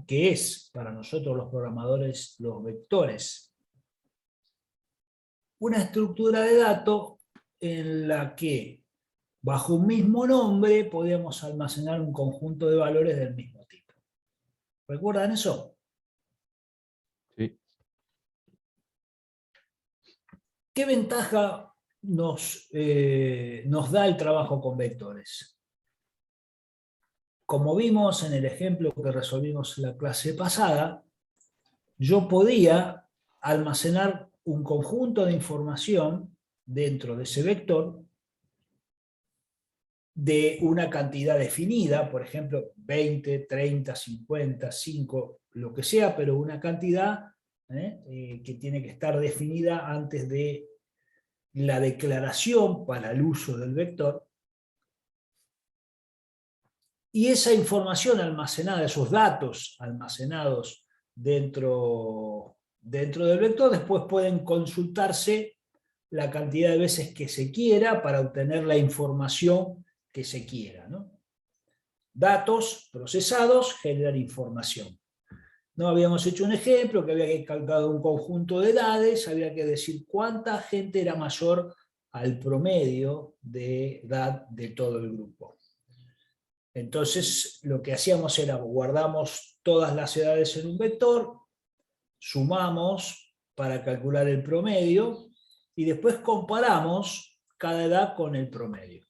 que es para nosotros los programadores los vectores. Una estructura de datos en la que bajo un mismo nombre podíamos almacenar un conjunto de valores del mismo tipo. ¿Recuerdan eso? Sí. ¿Qué ventaja nos da el trabajo con vectores? Como vimos en el ejemplo que resolvimos en la clase pasada, yo podía almacenar un conjunto de información dentro de ese vector de una cantidad definida, por ejemplo, 20, 30, 50, 5, lo que sea, pero una cantidad que tiene que estar definida antes de la declaración para el uso del vector. Y esa información almacenada, esos datos almacenados dentro del vector, después pueden consultarse la cantidad de veces que se quiera para obtener la información que se quiera, ¿no? Datos procesados generan información. No habíamos hecho un ejemplo que había que calcular un conjunto de edades, había que decir cuánta gente era mayor al promedio de edad de todo el grupo. Entonces lo que hacíamos era guardamos todas las edades en un vector, sumamos para calcular el promedio y después comparamos cada edad con el promedio.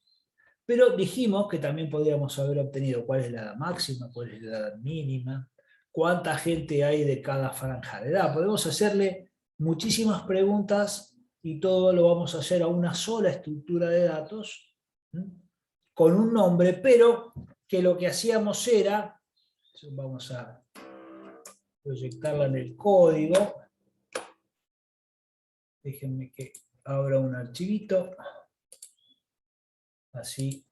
Pero dijimos que también podríamos haber obtenido cuál es la edad máxima, cuál es la edad mínima, cuánta gente hay de cada franja de edad. Podemos hacerle muchísimas preguntas y todo lo vamos a hacer a una sola estructura de datos, con un nombre, pero que lo que hacíamos era, vamos a proyectarla en el código, déjenme que abra un archivito, así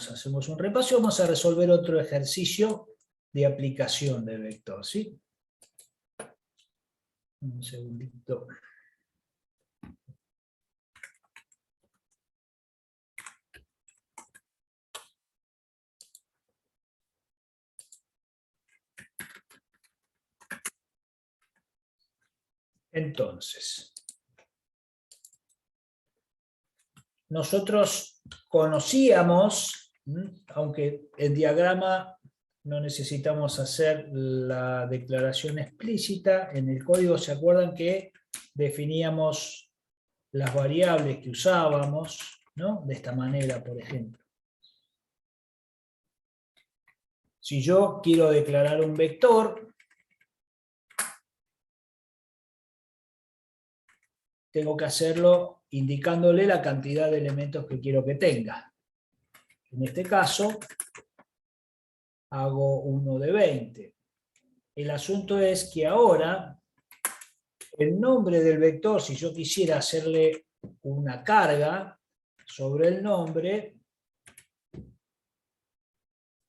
hacemos un repaso, vamos a resolver otro ejercicio de aplicación del vector, ¿sí? Un segundito. Entonces, nosotros conocíamos, aunque en diagrama no necesitamos hacer la declaración explícita, en el código se acuerdan que definíamos las variables que usábamos, ¿no? De esta manera, por ejemplo. Si yo quiero declarar un vector, tengo que hacerlo indicándole la cantidad de elementos que quiero que tenga. En este caso, hago uno de 20. El asunto es que ahora, el nombre del vector, si yo quisiera hacerle una carga sobre el nombre,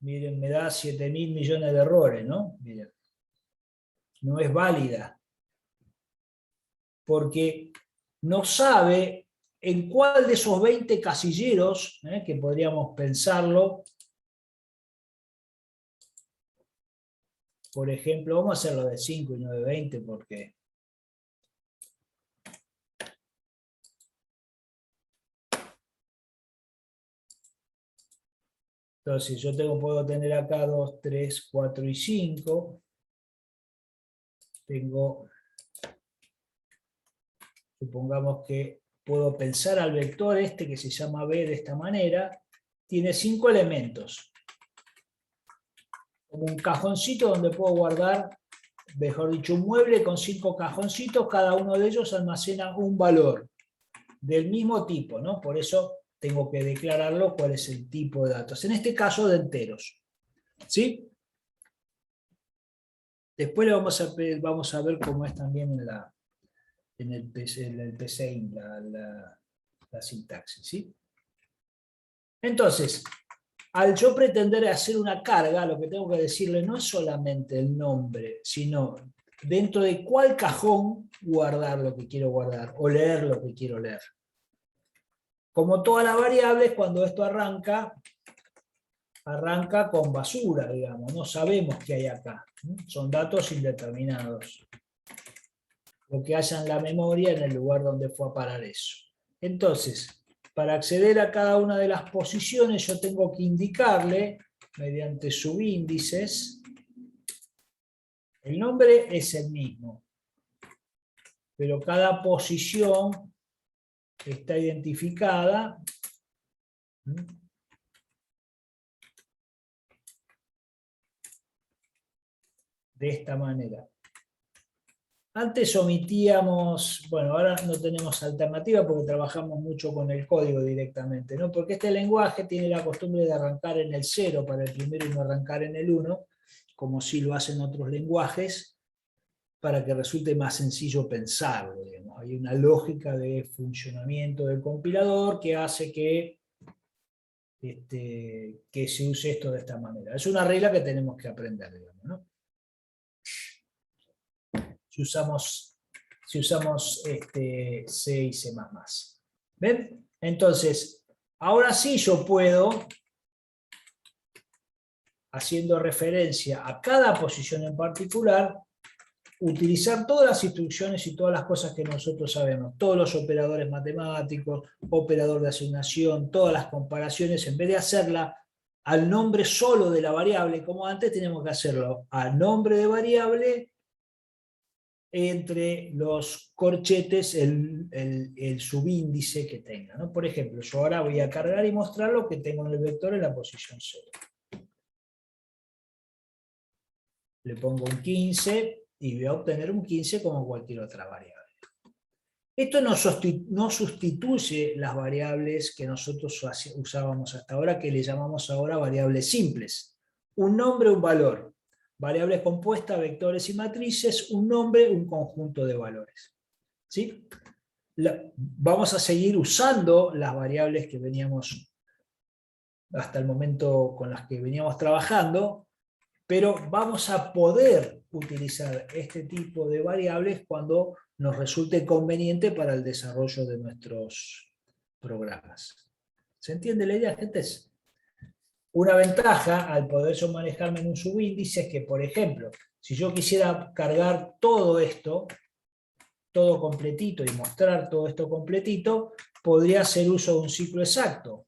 miren, me da 7.000 millones de errores, ¿no? Miren, no es válida. Porque no sabe en cuál de esos 20 casilleros, que podríamos pensarlo, por ejemplo, vamos a hacerlo de 5 y no de 20 porque entonces yo puedo tener acá 2, 3, 4 y 5. Supongamos que puedo pensar al vector este que se llama B de esta manera, tiene 5 elementos. Como un cajoncito donde puedo guardar, mejor dicho, un mueble con 5 cajoncitos, cada uno de ellos almacena un valor del mismo tipo, ¿no? Por eso tengo que declararlo cuál es el tipo de datos. En este caso de enteros. ¿Sí? Después vamos a ver cómo es también en el PCIN, la sintaxis, ¿sí? Entonces, al yo pretender hacer una carga, lo que tengo que decirle no es solamente el nombre, sino dentro de cuál cajón guardar lo que quiero guardar, o leer lo que quiero leer. Como todas las variables, cuando esto arranca, arranca con basura, digamos, no sabemos qué hay acá. Son datos indeterminados. Lo que haya en la memoria en el lugar donde fue a parar eso. Entonces, para acceder a cada una de las posiciones, yo tengo que indicarle, mediante subíndices, el nombre es el mismo, pero cada posición está identificada de esta manera. Antes omitíamos, bueno, ahora no tenemos alternativa porque trabajamos mucho con el código directamente, ¿no? Porque este lenguaje tiene la costumbre de arrancar en el 0 para el primero y no arrancar en el 1, como sí lo hacen otros lenguajes, para que resulte más sencillo pensarlo, digamos. Hay una lógica de funcionamiento del compilador que hace que se use esto de esta manera. Es una regla que tenemos que aprender, digamos, ¿no? Si usamos C y C++. ¿Ven? Entonces, ahora sí yo puedo, haciendo referencia a cada posición en particular, utilizar todas las instrucciones y todas las cosas que nosotros sabemos, todos los operadores matemáticos, operador de asignación, todas las comparaciones, en vez de hacerla al nombre solo de la variable, como antes, tenemos que hacerlo al nombre de variable entre los corchetes el subíndice que tenga, ¿no? Por ejemplo, yo ahora voy a cargar y mostrar lo que tengo en el vector en la posición 0. Le pongo un 15 y voy a obtener un 15 como cualquier otra variable. Esto no sustituye las variables que nosotros usábamos hasta ahora, que le llamamos ahora variables simples. Un nombre, un valor. Variables compuestas, vectores y matrices, un nombre, un conjunto de valores. ¿Sí? Vamos a seguir usando las variables que veníamos hasta el momento con las que veníamos trabajando, pero vamos a poder utilizar este tipo de variables cuando nos resulte conveniente para el desarrollo de nuestros programas. ¿Se entiende la idea, gente? Una ventaja al poder yo manejarme en un subíndice es que, por ejemplo, si yo quisiera cargar todo esto, todo completito y mostrar todo esto completito, podría hacer uso de un ciclo exacto.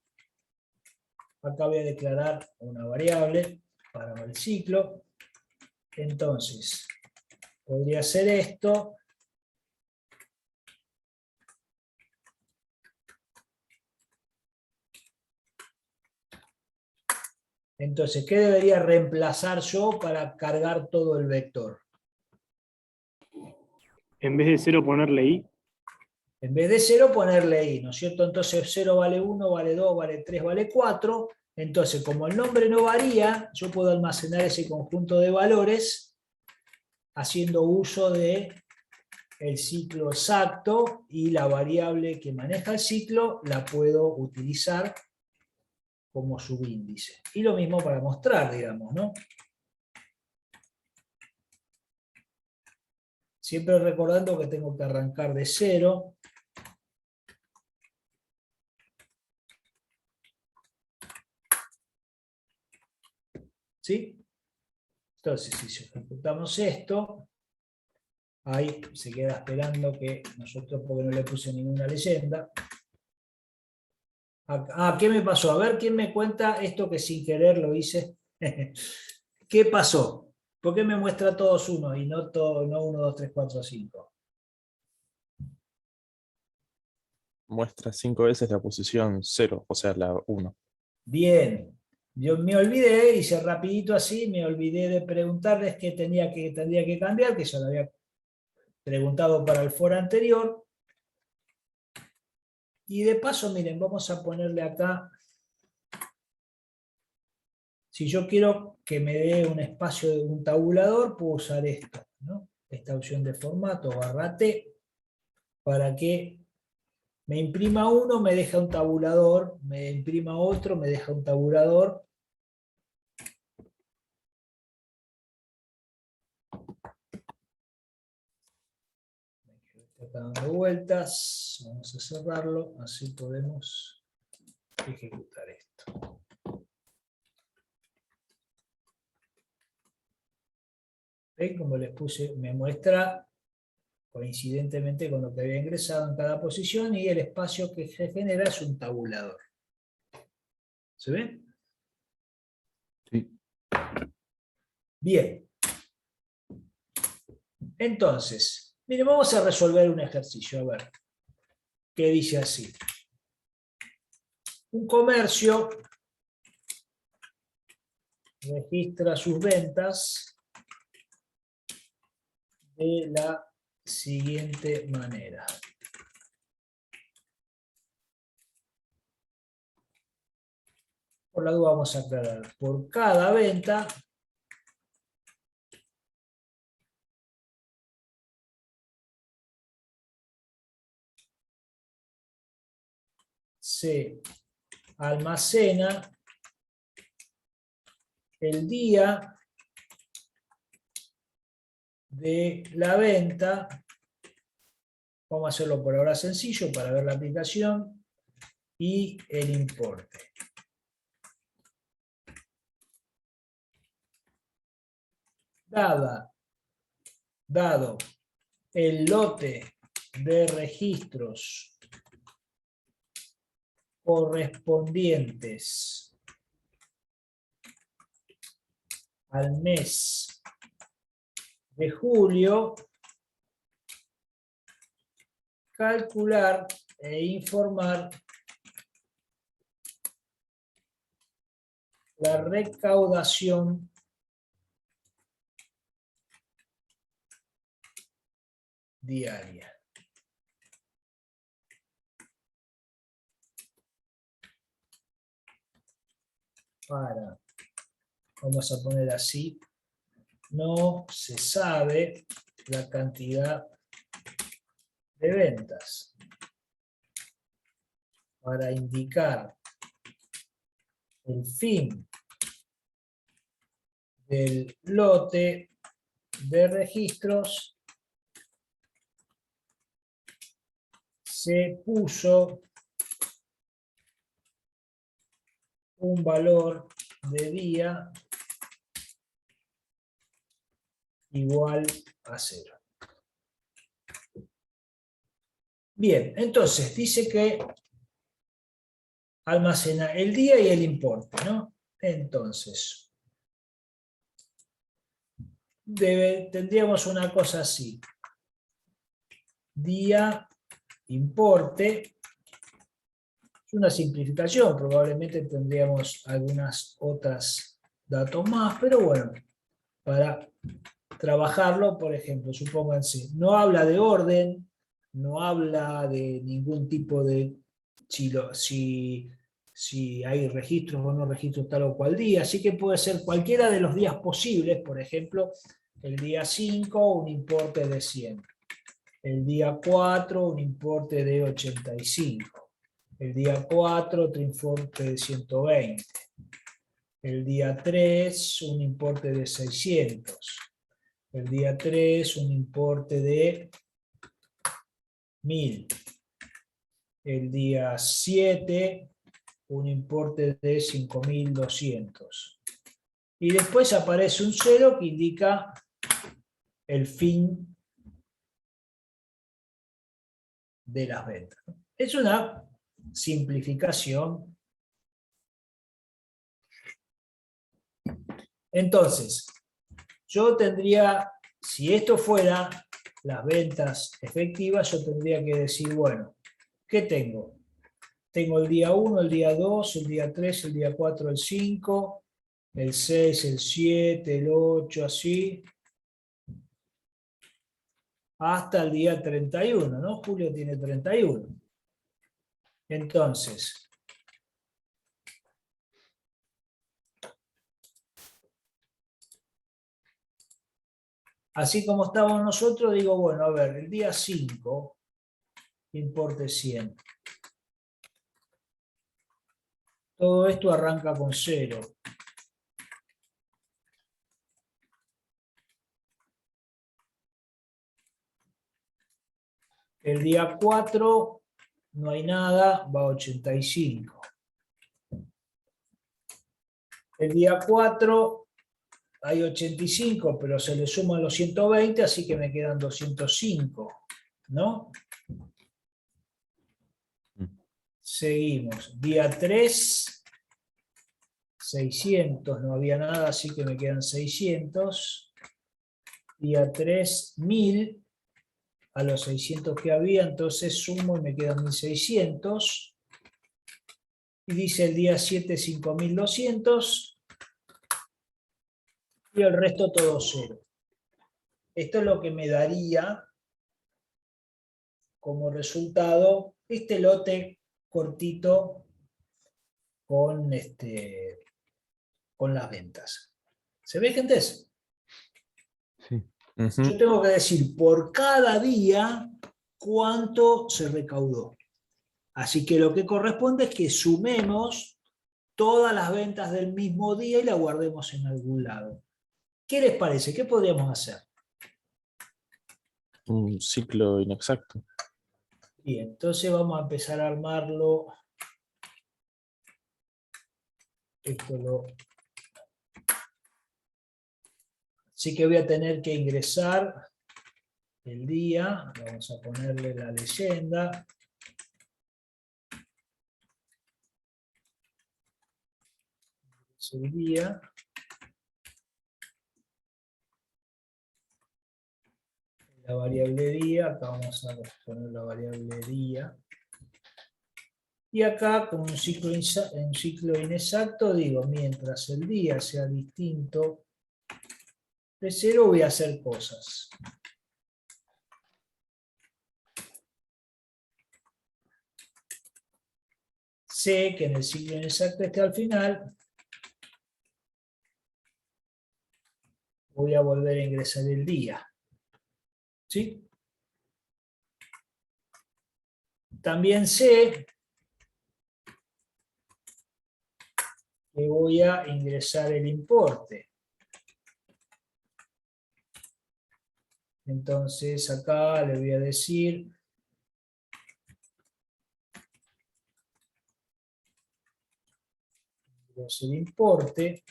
Acá voy a declarar una variable para el ciclo. Entonces, podría hacer esto. Entonces, ¿qué debería reemplazar yo para cargar todo el vector? En vez de 0 ponerle i. En vez de 0 ponerle i, ¿no es cierto? Entonces 0 vale 1, vale 2, vale 3, vale 4. Entonces, como el nombre no varía, yo puedo almacenar ese conjunto de valores haciendo uso de el ciclo exacto, y la variable que maneja el ciclo la puedo utilizar como subíndice. Y lo mismo para mostrar, digamos, ¿no? Siempre recordando que tengo que arrancar de 0. ¿Sí? Entonces, si ejecutamos esto, ahí se queda esperando que nosotros, porque no le puse ninguna leyenda. ¿Qué me pasó? A ver, ¿quién me cuenta esto que sin querer lo hice? ¿Qué pasó? ¿Por qué me muestra todos uno y no 1, 2, 3, 4, 5? Muestra 5 veces la posición 0, o sea, la 1. Bien. Yo me olvidé, hice rapidito así, me olvidé de preguntarles qué tendría que cambiar, que ya lo había preguntado para el foro anterior. Y de paso, miren, vamos a ponerle acá, si yo quiero que me dé un espacio de un tabulador, puedo usar esto, ¿no? Esta opción de formato, /T, para que me imprima uno, me deja un tabulador, me imprima otro, me deja un tabulador. Está dando vueltas, vamos a cerrarlo, así podemos ejecutar esto. ¿Ven? Como les puse, me muestra coincidentemente con lo que había ingresado en cada posición, y el espacio que se genera es un tabulador. ¿Se ve? Sí. Bien. Entonces, miren, vamos a resolver un ejercicio, a ver, que dice así. Un comercio registra sus ventas de la siguiente manera. Por la duda vamos a aclarar. Por cada venta se almacena el día de la venta. Vamos a hacerlo por ahora sencillo para ver la aplicación, y el importe. Dado el lote de registros correspondientes al mes de julio, calcular e informar la recaudación diaria. Vamos a poner así, no se sabe la cantidad de ventas. Para indicar el fin del lote de registros, se puso un valor de día igual a 0. Bien, entonces dice que almacena el día y el importe, ¿no? Entonces, tendríamos una cosa así. Día, importe. Es una simplificación, probablemente tendríamos algunas otras datos más, pero bueno, para trabajarlo, por ejemplo, supónganse, no habla de orden, no habla de ningún tipo de si hay registros o no registros tal o cual día, así que puede ser cualquiera de los días posibles. Por ejemplo, el día 5, un importe de 100. El día 4, un importe de 85. El día 4, otro importe de 120. El día 3, un importe de 600. El día 3, un importe de 1000. El día 7, un importe de 5200. Y después aparece un 0 que indica el fin de las ventas. Es una simplificación. Entonces, yo tendría, si esto fuera las ventas efectivas, yo tendría que decir, bueno, ¿qué tengo? Tengo el día 1, el día 2, el día 3, el día 4, el 5, el 6, el 7, el 8, así, hasta el día 31, ¿no? Julio tiene 31. Entonces, así como estamos nosotros, digo, bueno, a ver, el día 5, importe 100. Todo esto arranca con 0. El día 4 no hay nada, va a 85. El día 4 hay 85, pero se le suman los 120, así que me quedan 205, ¿no? Seguimos. Día 3, 600, no había nada, así que me quedan 600. Día 3, 1000, a los 600 que había, entonces sumo y me quedan 1600. Y dice el día 7, 5200. Y el resto todo cero. Esto es lo que me daría como resultado este lote cortito con las ventas. ¿Se ve, gente? Sí. Ujú. Yo tengo que decir por cada día cuánto se recaudó. Así que lo que corresponde es que sumemos todas las ventas del mismo día y la guardemos en algún lado. ¿Qué les parece? ¿Qué podríamos hacer? Un ciclo inexacto. Bien, entonces vamos a empezar a armarlo. Así que voy a tener que ingresar el día. Vamos a ponerle la leyenda. Es el día. La variable día, acá vamos a poner la variable día. Y acá, como un ciclo inexacto, digo, mientras el día sea distinto de 0, voy a hacer cosas. Sé que en el ciclo inexacto al final, voy a volver a ingresar el día. ¿Sí? También sé que voy a ingresar el importe. Entonces acá le voy a decir el importe.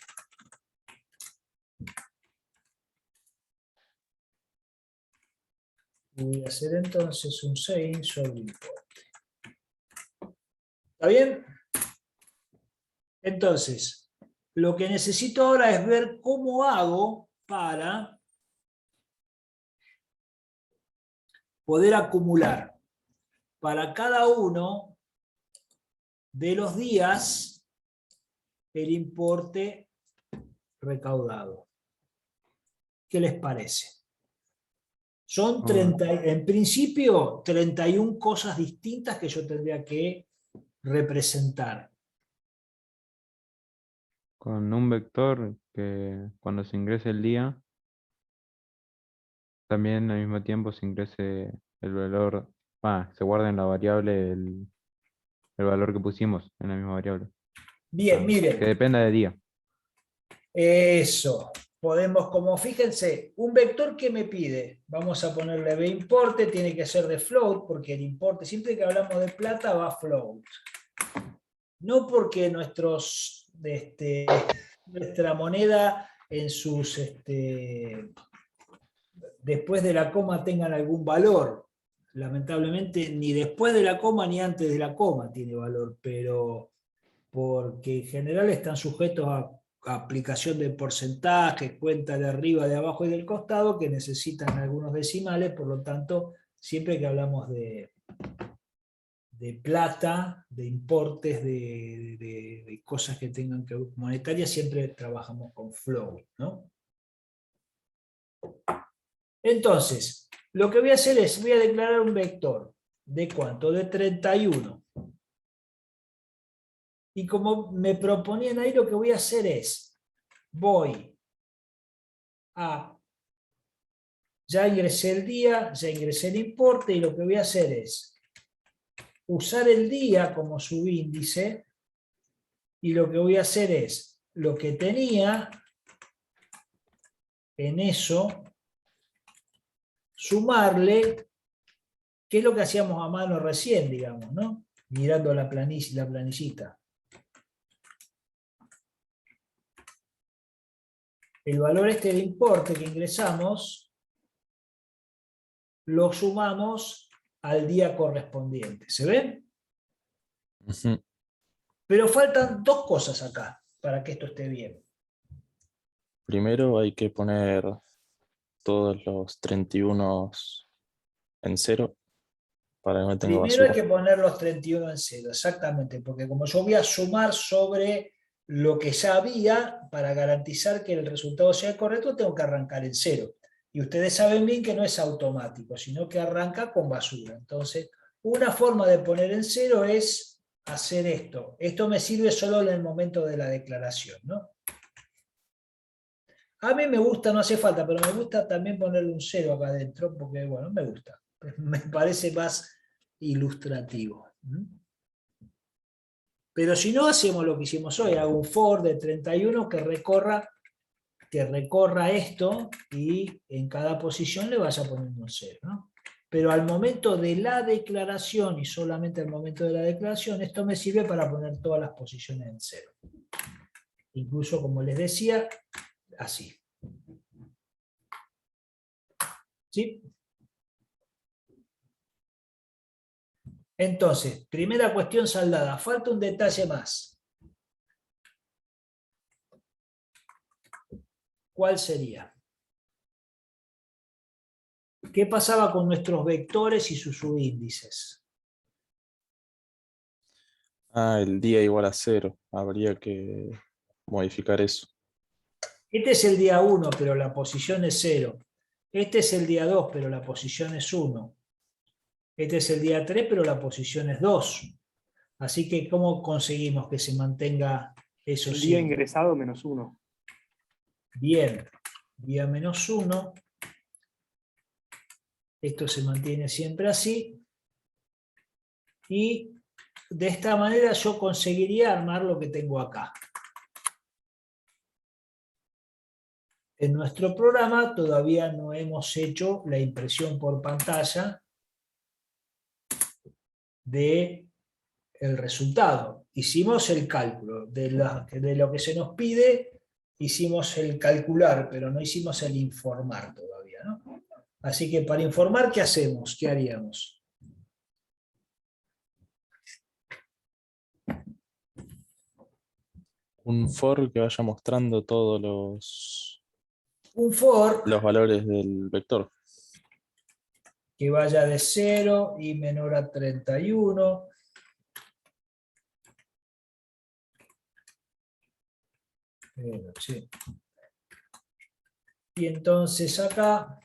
Voy a hacer entonces un sein sobre importe. ¿Está bien? Entonces, lo que necesito ahora es ver cómo hago para poder acumular para cada uno de los días el importe recaudado. ¿Qué les parece? Son 30, en principio 31 cosas distintas que yo tendría que representar. Con un vector que cuando se ingrese el día, también al mismo tiempo se ingrese el valor, se guarda en la variable el valor que pusimos en la misma variable. Bien, Que miren. dependa de día. Eso. Podemos, como fíjense, un vector que me pide, vamos a ponerle bimporte, tiene que ser de float, porque el importe, siempre que hablamos de plata, va float. No porque nuestra moneda en sus después de la coma tengan algún valor. Lamentablemente ni después de la coma ni antes de la coma tiene valor, pero porque en general están sujetos a aplicación de porcentajes, cuenta de arriba, de abajo y del costado, que necesitan algunos decimales, por lo tanto, siempre que hablamos de plata, de importes, de cosas que tengan que ver con monetarias, siempre trabajamos con flow, ¿no? Entonces, lo que voy a hacer es, voy a declarar un vector. ¿De cuánto? De 31. Y como me proponían ahí, lo que voy a hacer es, voy a, ya ingresé el día, ya ingresé el importe, y lo que voy a hacer es usar el día como subíndice, y lo que voy a hacer es, lo que tenía en eso, sumarle, que es lo que hacíamos a mano recién, digamos, ¿no? Mirando la planillita. el valor este de importe que ingresamos lo sumamos al día correspondiente. ¿Se ven? Ujú. Pero faltan dos cosas acá para que esto esté bien. Primero hay que poner todos los 31 en cero para que no tenga Primero hay basura. que poner los 31 en cero, exactamente, porque como yo voy a sumar sobre lo que ya había, para garantizar que el resultado sea correcto, tengo que arrancar en cero. Y ustedes saben bien que no es automático, sino que arranca con basura. Entonces, una forma de poner en cero es hacer esto. Esto me sirve solo en el momento de la declaración, ¿no? A mí me gusta, no hace falta, pero me gusta también ponerle un cero acá adentro, porque bueno, me gusta. Me parece más ilustrativo. Pero si no, hacemos lo que hicimos hoy, hago un for de 31 que recorra esto y en cada posición le vaya poniendo un cero, ¿no? Pero al momento de la declaración y solamente al momento de la declaración, esto me sirve para poner todas las posiciones en cero. Incluso, como les decía, así. ¿Sí? Entonces, primera cuestión saldada. Falta un detalle más. ¿Cuál sería? ¿Qué pasaba con nuestros vectores y sus subíndices? El día igual a 0. Habría que modificar eso. Este es el día 1, pero la posición es 0. Este es el día 2, pero la posición es 1. Este es el día 3, pero la posición es 2. Así que, ¿cómo conseguimos que se mantenga eso El día siempre? ingresado menos 1. Bien, día menos 1. Esto se mantiene siempre así. Y de esta manera yo conseguiría armar lo que tengo acá. En nuestro programa todavía no hemos hecho la impresión por pantalla del resultado. Hicimos el cálculo de lo que se nos pide, hicimos el calcular, pero no hicimos el informar todavía, ¿no? Así que para informar, ¿qué hacemos? ¿Qué haríamos? Un for que vaya mostrando todos Un for los valores del vector. que vaya de 0 y menor a 31. Sí. Y entonces acá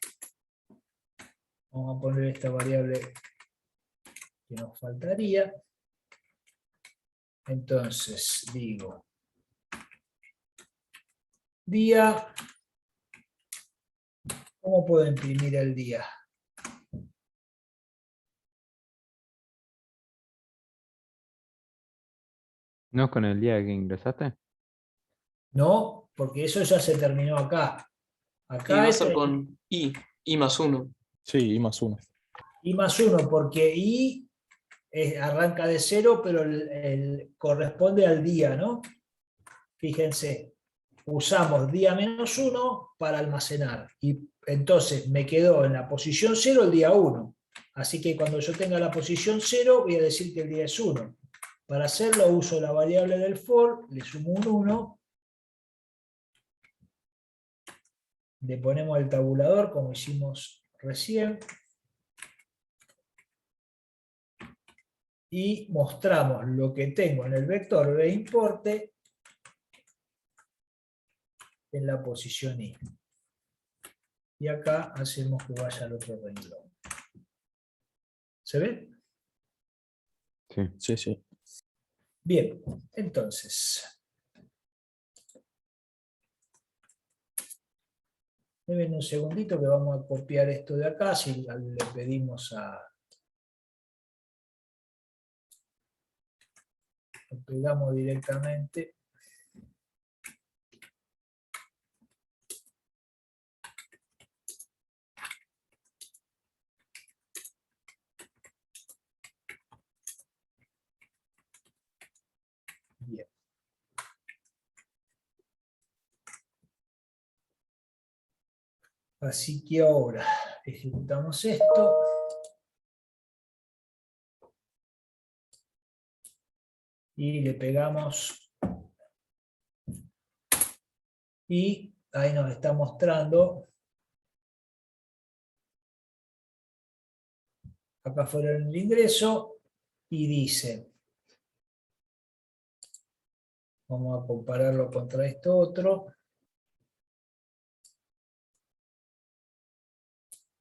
vamos a poner esta variable que nos faltaría. Entonces digo, día, ¿cómo puedo imprimir el día? ¿No es con el día que ingresaste? No, porque eso ya se terminó acá. Y Acá va a es ser con I más 1. Sí, I más 1. I más 1, porque I arranca de 0, pero corresponde al día, ¿no? Fíjense, usamos día menos 1 para almacenar. Y entonces me quedó en la posición 0 el día 1. Así que cuando yo tenga la posición 0, voy a decir que el día es 1. Para hacerlo uso la variable del for, le sumo un 1, le ponemos el tabulador como hicimos recién, y mostramos lo que tengo en el vector de importe en la posición I. Y acá hacemos que vaya al otro renglón. ¿Se ve? Sí. Sí, sí. Bien, entonces, denme un segundito que vamos a copiar esto de acá, si le pedimos lo pegamos directamente. Bien. Así que ahora ejecutamos esto. Y le pegamos. Y ahí nos está mostrando. Acá fuera el ingreso. Y dice. Vamos a compararlo contra esto otro.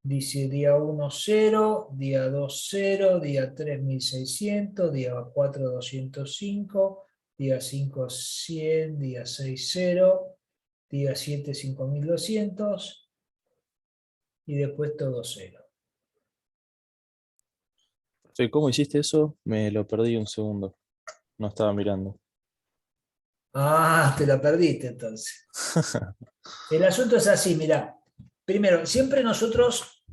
Dice día 1, 0, día 2, 0, día 3, 1600, día 4, 205, día 5, 100, día 6, 0, día 7, 5200, y después todo 0. Sí, ¿cómo hiciste eso? Me lo perdí un segundo. No estaba mirando. Ah, te la perdiste entonces. El asunto es así, mirá. Primero, siempre nosotros,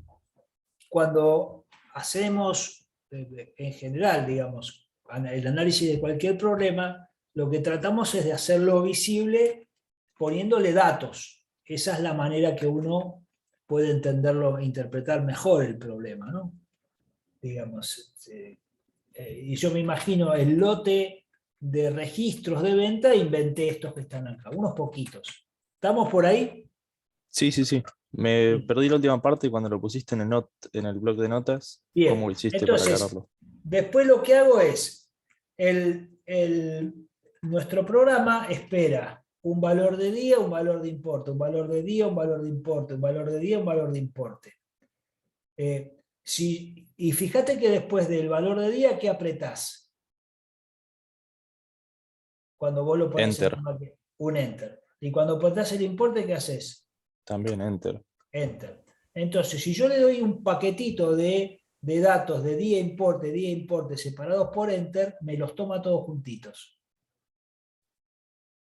cuando hacemos, en general, digamos, el análisis de cualquier problema, lo que tratamos es de hacerlo visible poniéndole datos. Esa es la manera que uno puede entenderlo, interpretar mejor el problema, ¿no? Digamos, y yo me imagino el lote de registros de venta, inventé estos que están acá, unos poquitos. ¿Estamos por ahí? Sí, sí, sí. Me Sí. perdí la última parte y cuando lo pusiste en el bloc de notas, ¿cómo Bien, hiciste para entonces, agarrarlo? después lo que hago es, nuestro programa espera un valor de día, un valor de importe, un valor de día, un valor de importe, un valor de día, un valor de importe. Y fíjate que después del valor de día, ¿qué apretás? Cuando vos lo pones en Enter. la máquina, un enter. Y cuando apretás el importe, ¿qué haces? También enter. Enter. Entonces, si yo le doy un paquetito de datos de día importe separados por enter, me los toma todos juntitos.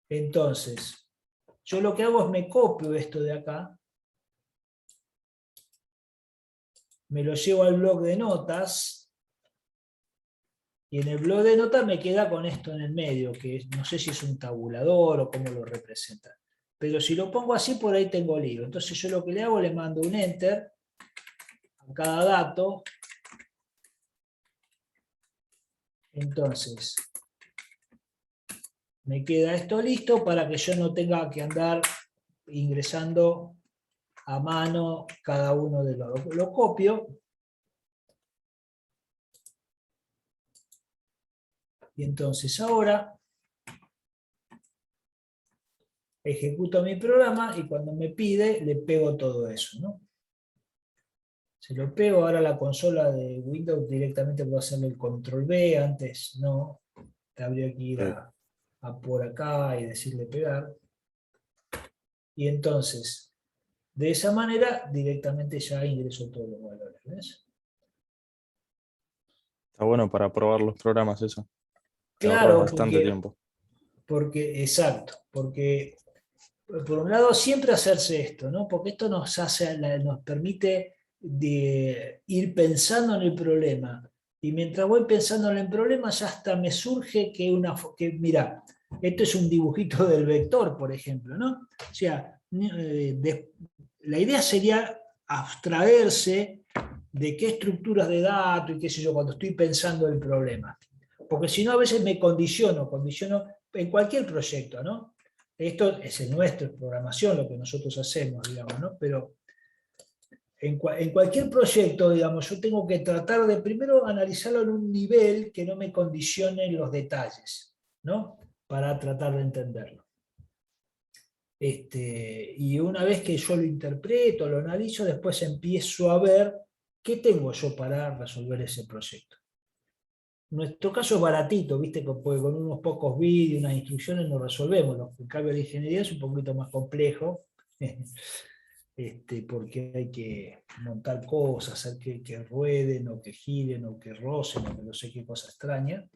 Entonces, yo lo que hago es me copio esto de acá, me lo llevo al bloc de notas, y en el bloc de notas me queda con esto en el medio, que no sé si es un tabulador o cómo lo representa. Pero si lo pongo así, por ahí tengo lío. Entonces yo lo que le hago, le mando un enter a cada dato. Entonces, me queda esto listo para que yo no tenga que andar ingresando a mano cada uno de los. Lo copio. Y entonces ahora ejecuto mi programa y cuando me pide le pego todo eso, ¿no? Se lo pego, ahora a la consola de Windows directamente puedo hacerle el control B, antes no, habría que ir a por acá y decirle pegar. Y entonces, de esa manera directamente ya ingreso todos los valores, ¿ves? Está bueno para probar los programas eso. Te ahorras Claro, bastante tiempo. exacto, porque por un lado siempre hacerse esto, ¿no? Porque esto nos permite ir pensando en el problema. Y mientras voy pensando en el problema, ya hasta me surge mira, esto es un dibujito del vector, por ejemplo, ¿no? O sea, la idea sería abstraerse de qué estructuras de datos y qué sé yo, cuando estoy pensando el problema. Porque si no, a veces me condiciono en cualquier proyecto, ¿no? Esto es en nuestra programación, lo que nosotros hacemos, digamos, ¿no? Pero en cualquier proyecto, digamos, yo tengo que tratar de primero analizarlo en un nivel que no me condicione los detalles, ¿no? Para tratar de entenderlo. Y una vez que yo lo interpreto, lo analizo, después empiezo a ver qué tengo yo para resolver ese proyecto. Nuestro caso es baratito, ¿viste? Porque con unos pocos vídeos, unas instrucciones nos resolvemos. En cambio, la ingeniería es un poquito más complejo, porque hay que montar cosas, hacer que rueden, o que giren, o que rocen, o que no sé qué cosa extraña.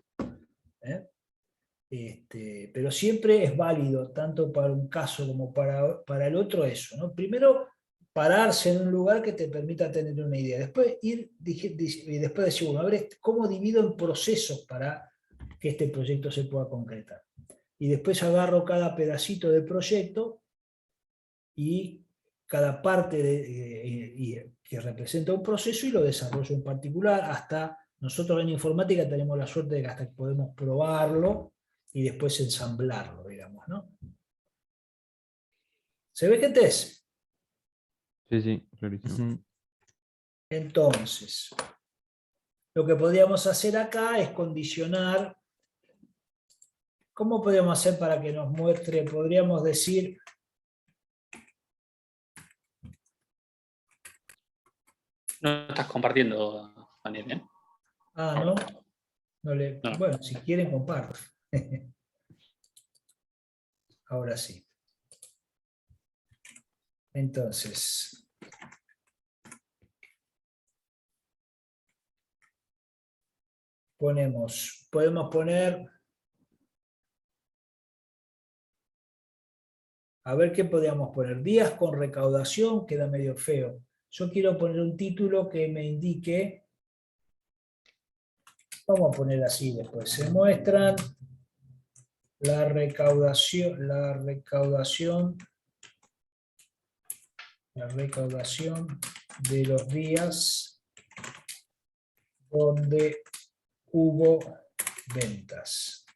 Pero siempre es válido, tanto para un caso como para el otro, eso, ¿no? Primero, pararse en un lugar que te permita tener una idea. Después y después decir, bueno, a ver, ¿cómo divido en procesos para que este proyecto se pueda concretar? Y después agarro cada pedacito del proyecto y cada parte que representa un proceso y lo desarrollo en particular. Hasta nosotros en informática tenemos la suerte de que hasta podemos probarlo y después ensamblarlo, digamos, ¿no? ¿Se ve, gente? Sí, sí, clarísimo. Ujú. Entonces, lo que podríamos hacer acá es condicionar. ¿Cómo podríamos hacer para que nos muestre? Podríamos decir... No estás compartiendo, Daniel, ¿eh? Ah, ¿no? No. Bueno, si quieren, comparto. Ahora sí. Entonces, podemos poner, a ver qué podríamos poner, días con recaudación, queda medio feo. Yo quiero poner un título que me indique, vamos a poner así después, se muestran la recaudación de los días donde hubo ventas.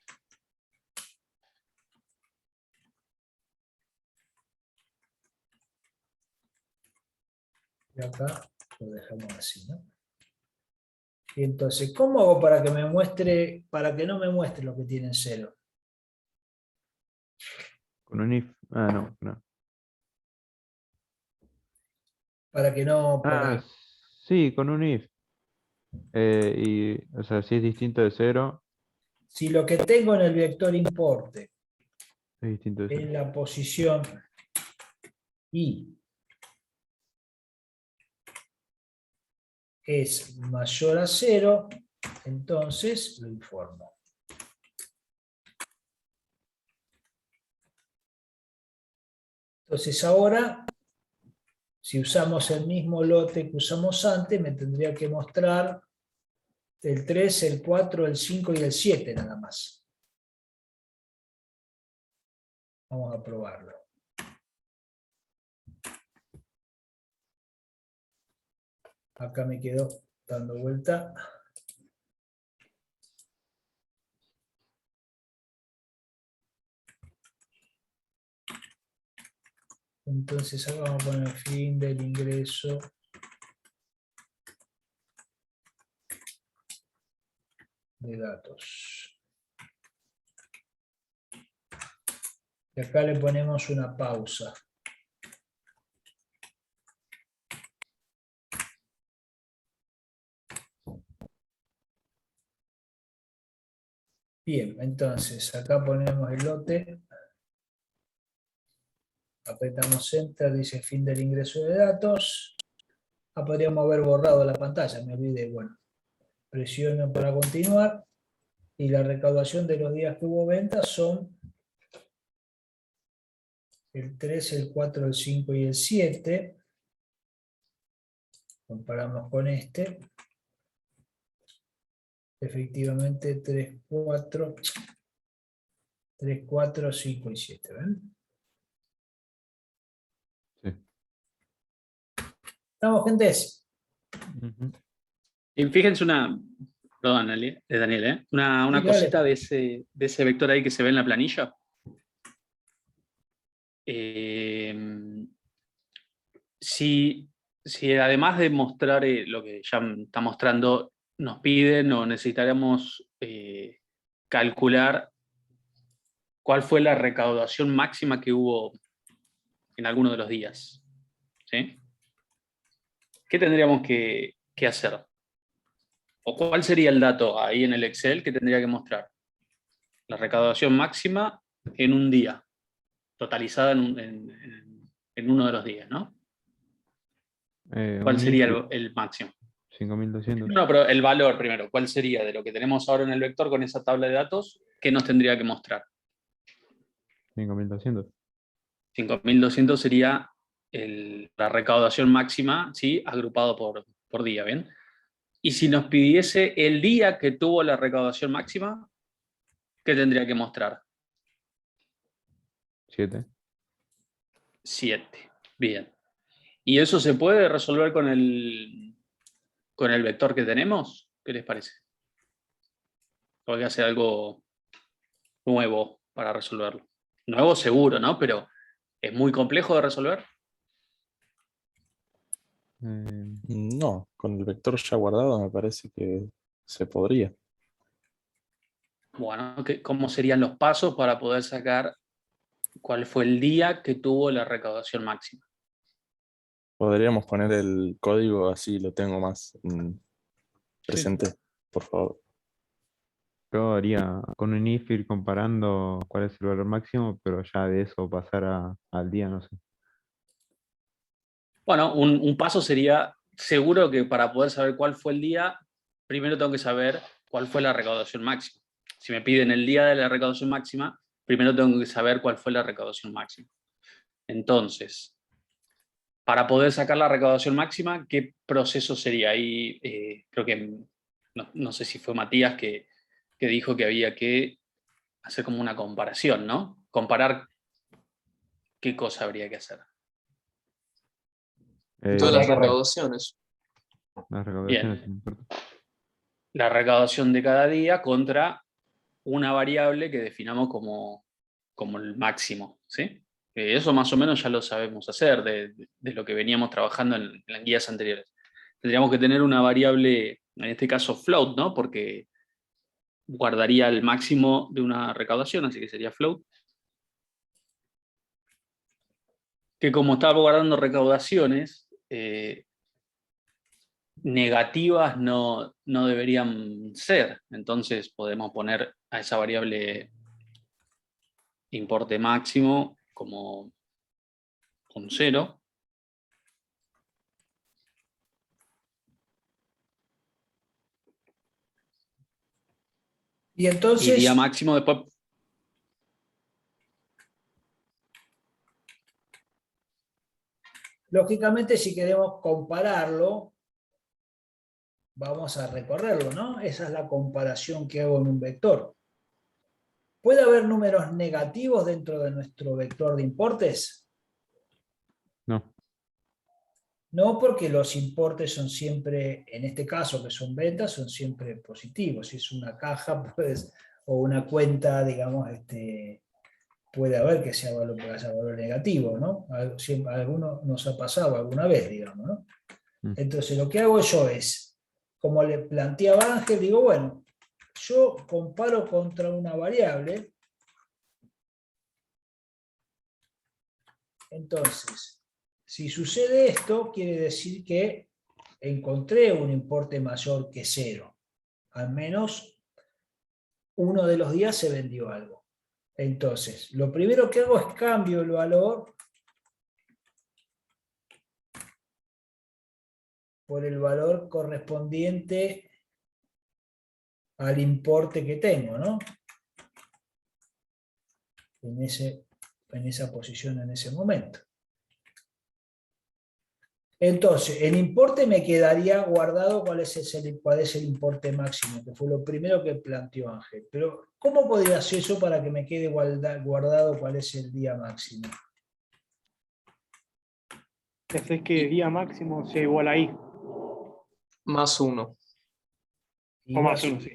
Y acá lo dejamos así, ¿no? Y entonces, ¿cómo hago para que me muestre, para que no me muestre lo que tiene en cero? Con un if. Ah, no, no. Para que no, Ah, sí, con un if. O sea, si es distinto de 0, si lo que tengo en el vector importe es distinto de 0. en la posición i es mayor a 0, entonces lo informo. Entonces ahora, si usamos el mismo lote que usamos antes, me tendría que mostrar el 3, el 4, el 5 y el 7 nada más. Vamos a probarlo. Acá me quedo dando vuelta. Entonces acá vamos a poner fin del ingreso de datos. Y acá le ponemos una pausa. Bien, entonces acá ponemos el lote. Apretamos Enter, dice fin del ingreso de datos. Podríamos haber borrado la pantalla, me olvidé. Bueno, presiono para continuar. Y la recaudación de los días que hubo ventas son el 3, el 4, el 5 y el 7. Comparamos con este. Efectivamente 3, 4, 5 y 7. ¿Ven? Sí. ¿Estamos, gentes? Ujú. Y fíjense perdón, Daniel, ¿eh? Una Sí, dale. cosita de ese vector ahí que se ve en la planilla. Si además de mostrar lo que ya está mostrando, nos piden o necesitaremos calcular cuál fue la recaudación máxima que hubo en alguno de los días, ¿sí? ¿Qué tendríamos que hacer? ¿O cuál sería el dato ahí en el Excel que tendría que mostrar? La recaudación máxima en un día, totalizada en uno de los días, ¿no? ¿Cuál Un sería if el máximo? 5200. No, pero el valor primero, ¿cuál sería de lo que tenemos ahora en el vector con esa tabla de datos? ¿Qué nos tendría que mostrar? 5200. 5200 sería la recaudación máxima, ¿sí? Agrupado por día, ¿bien? Y si nos pidiese el día que tuvo la recaudación máxima, ¿qué tendría que mostrar? 7. 7. Bien. ¿Y eso se puede resolver con el vector que tenemos? ¿Qué les parece? ¿O hay que hacer algo nuevo para resolverlo? Nuevo seguro, ¿no? Pero ¿es muy complejo de resolver? No, con el vector ya guardado me parece que se podría. Bueno, ¿cómo serían los pasos para poder sacar cuál fue el día que tuvo la recaudación máxima? Podríamos poner el código así, lo tengo más presente, por favor. Yo haría con un if ir comparando cuál es el valor máximo, pero ya de eso pasar al día, no sé. Bueno, un paso sería, seguro que para poder saber cuál fue el día, primero tengo que saber cuál fue la recaudación máxima. Si me piden el día de la recaudación máxima, primero tengo que saber cuál fue la recaudación máxima. Entonces, para poder sacar la recaudación máxima, ¿qué proceso sería? Ahí creo que, no sé si fue Matías que dijo que había que hacer como una comparación, ¿no? Comparar qué cosa habría que hacer. Todas las Las recaudaciones. recaudaciones, Bien. no importa. La recaudación de cada día contra una variable que definamos como el máximo, ¿sí? Eso más o menos ya lo sabemos hacer de lo que veníamos trabajando en las guías anteriores. Tendríamos que tener una variable, en este caso float, ¿no? Porque guardaría el máximo de una recaudación, así que sería float. Que como estaba guardando recaudaciones, negativas no deberían ser. Entonces podemos poner a esa variable importe máximo como un 0. Y Y día entonces, máximo después. lógicamente, si queremos compararlo, vamos a recorrerlo, ¿no? Esa es la comparación que hago en un vector. ¿Puede haber números negativos dentro de nuestro vector de importes? No, No, porque los importes son siempre, en este caso que son ventas, son siempre positivos. Si es una caja, pues, o una cuenta, digamos, puede haber que sea valor negativo, ¿no? Alguno nos ha pasado alguna vez, digamos, ¿no? Mm. Entonces lo que hago yo es, como le planteaba Ángel, digo, bueno, yo comparo contra una variable, entonces, si sucede esto, quiere decir que encontré un importe mayor que 0. Al menos uno de los días se vendió algo. Entonces, lo primero que hago es cambio el valor por el valor correspondiente al importe que tengo, ¿no? En esa posición, en ese momento. Entonces, el importe me quedaría guardado cuál es el importe máximo, que fue lo primero que planteó Ángel. Pero, ¿cómo podría hacer eso para que me quede guardado cuál es el día máximo? Haces que día máximo sea igual a I, Más 1. o más uno, sí.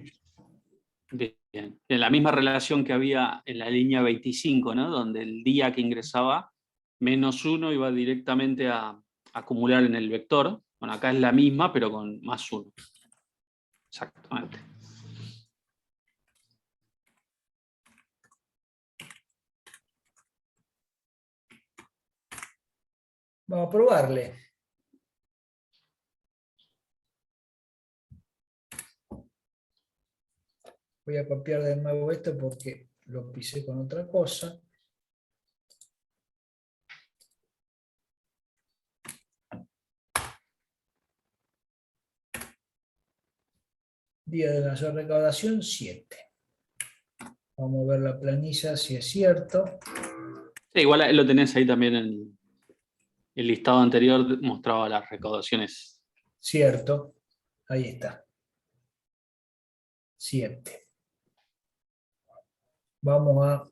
Bien. En la misma relación que había en la línea 25, ¿no? Donde el día que ingresaba menos 1 iba directamente a acumular en el vector. Bueno, acá es la misma, pero con más 1. Exactamente. Vamos a probarle. Voy a copiar de nuevo esto porque lo pisé con otra cosa. Día de mayor recaudación, 7. Vamos a ver la planilla si es cierto. Sí, igual lo tenés ahí también en el listado anterior, mostraba las recaudaciones. Cierto. Ahí está. 7. Vamos a...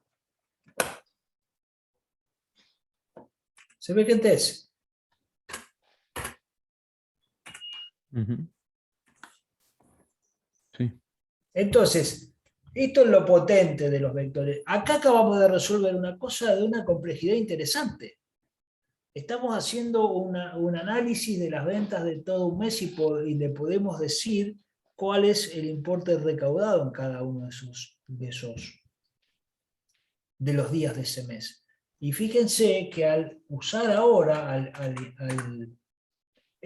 ¿Se ve qué es? Ujú. Sí. Entonces, esto es lo potente de los vectores. Acá acabamos de resolver una cosa de una complejidad interesante. Estamos haciendo un análisis de las ventas de todo un mes y le podemos decir cuál es el importe recaudado en cada uno de los días de ese mes. Y fíjense que al usar ahora, al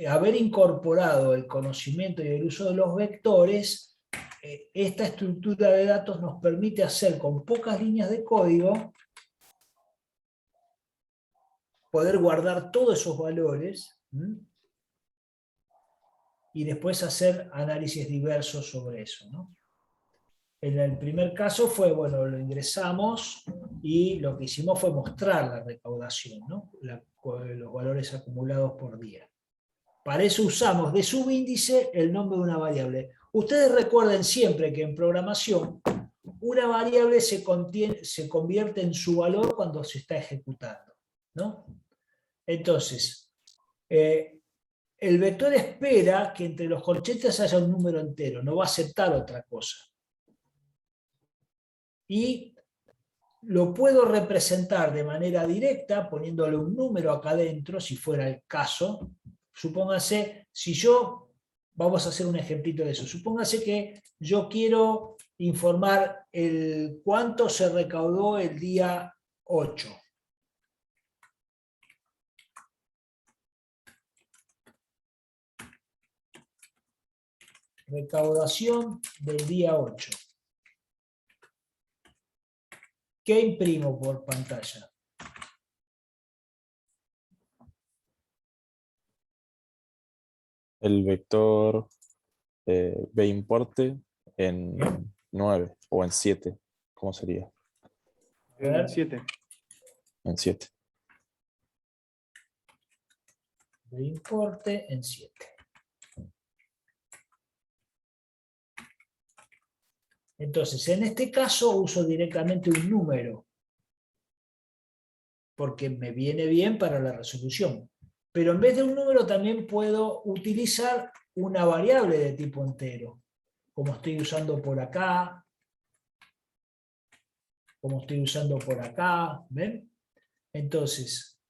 haber incorporado el conocimiento y el uso de los vectores, esta estructura de datos nos permite hacer con pocas líneas de código, poder guardar todos esos valores y después hacer análisis diversos sobre eso, ¿no? En el primer caso fue, bueno, lo ingresamos y lo que hicimos fue mostrar la recaudación, ¿no? Los valores acumulados por día. Para eso usamos de subíndice el nombre de una variable. Ustedes recuerden siempre que en programación una variable se convierte en su valor cuando se está ejecutando, ¿no? Entonces, el vector espera que entre los corchetes haya un número entero, no va a aceptar otra cosa. Y lo puedo representar de manera directa poniéndole un número acá adentro, si fuera el caso. Supóngase, vamos a hacer un ejemplito de eso. Supóngase que yo quiero informar cuánto se recaudó el día 8. Recaudación del día 8. ¿Qué imprimo por pantalla? El vector bimporte en 9 o en 7. ¿Cómo sería? En 7. En 7. Bimporte en 7. Entonces, en este caso uso directamente un número, porque me viene bien para la resolución. Pero en vez de un número también puedo utilizar una variable de tipo entero, como estoy usando por acá, ¿ven? Entonces,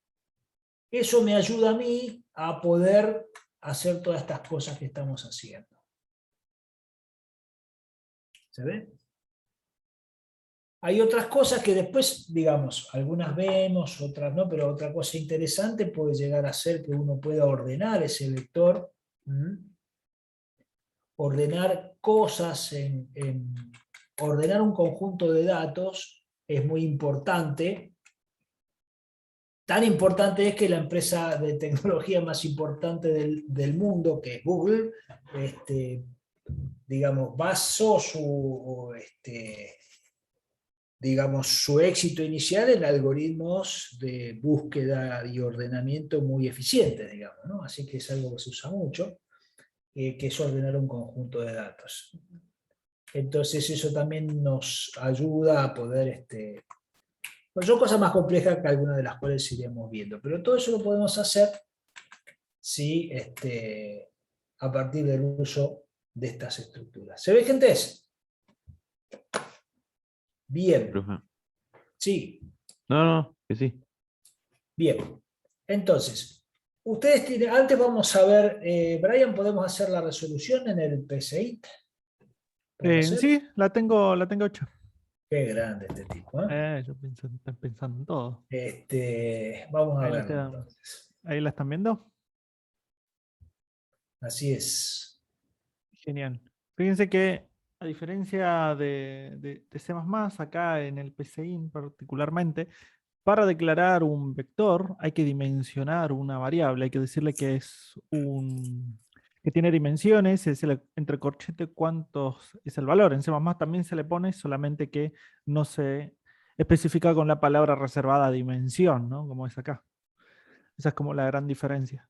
eso me ayuda a mí a poder hacer todas estas cosas que estamos haciendo. ¿Se ve? Hay otras cosas que después, digamos, algunas vemos, otras no, pero otra cosa interesante puede llegar a ser que uno pueda ordenar ese vector, ordenar cosas, ordenar un conjunto de datos es muy importante. Tan importante es que la empresa de tecnología más importante del mundo, que es Google, digamos, basó su éxito inicial en algoritmos de búsqueda y ordenamiento muy eficientes, digamos, ¿no? Así que es algo que se usa mucho, que es ordenar un conjunto de datos. Entonces eso también nos ayuda a poder... son cosas más complejas que algunas de las cuales iremos viendo, pero todo eso lo podemos hacer si, a partir del uso de estas estructuras. ¿Se ve, gente? Bien. Profe. Sí. No, que sí. Bien. Entonces, ustedes tienen... Antes vamos a ver, Brian, ¿podemos hacer la resolución en el PCI? Sí, la tengo hecha. Qué grande este tipo, ¿eh? Yo estoy pensando en todo. Vamos a Ahí verlo entonces. ¿Ahí la están viendo? Así es. Genial. Fíjense que a diferencia de C++, acá en el PCIN particularmente, para declarar un vector hay que dimensionar una variable, hay que decirle que que tiene dimensiones, es entre corchete cuántos es el valor. En C++ también se le pone, solamente que no se especifica con la palabra reservada dimensión, ¿no? Como es acá. Esa es como la gran diferencia.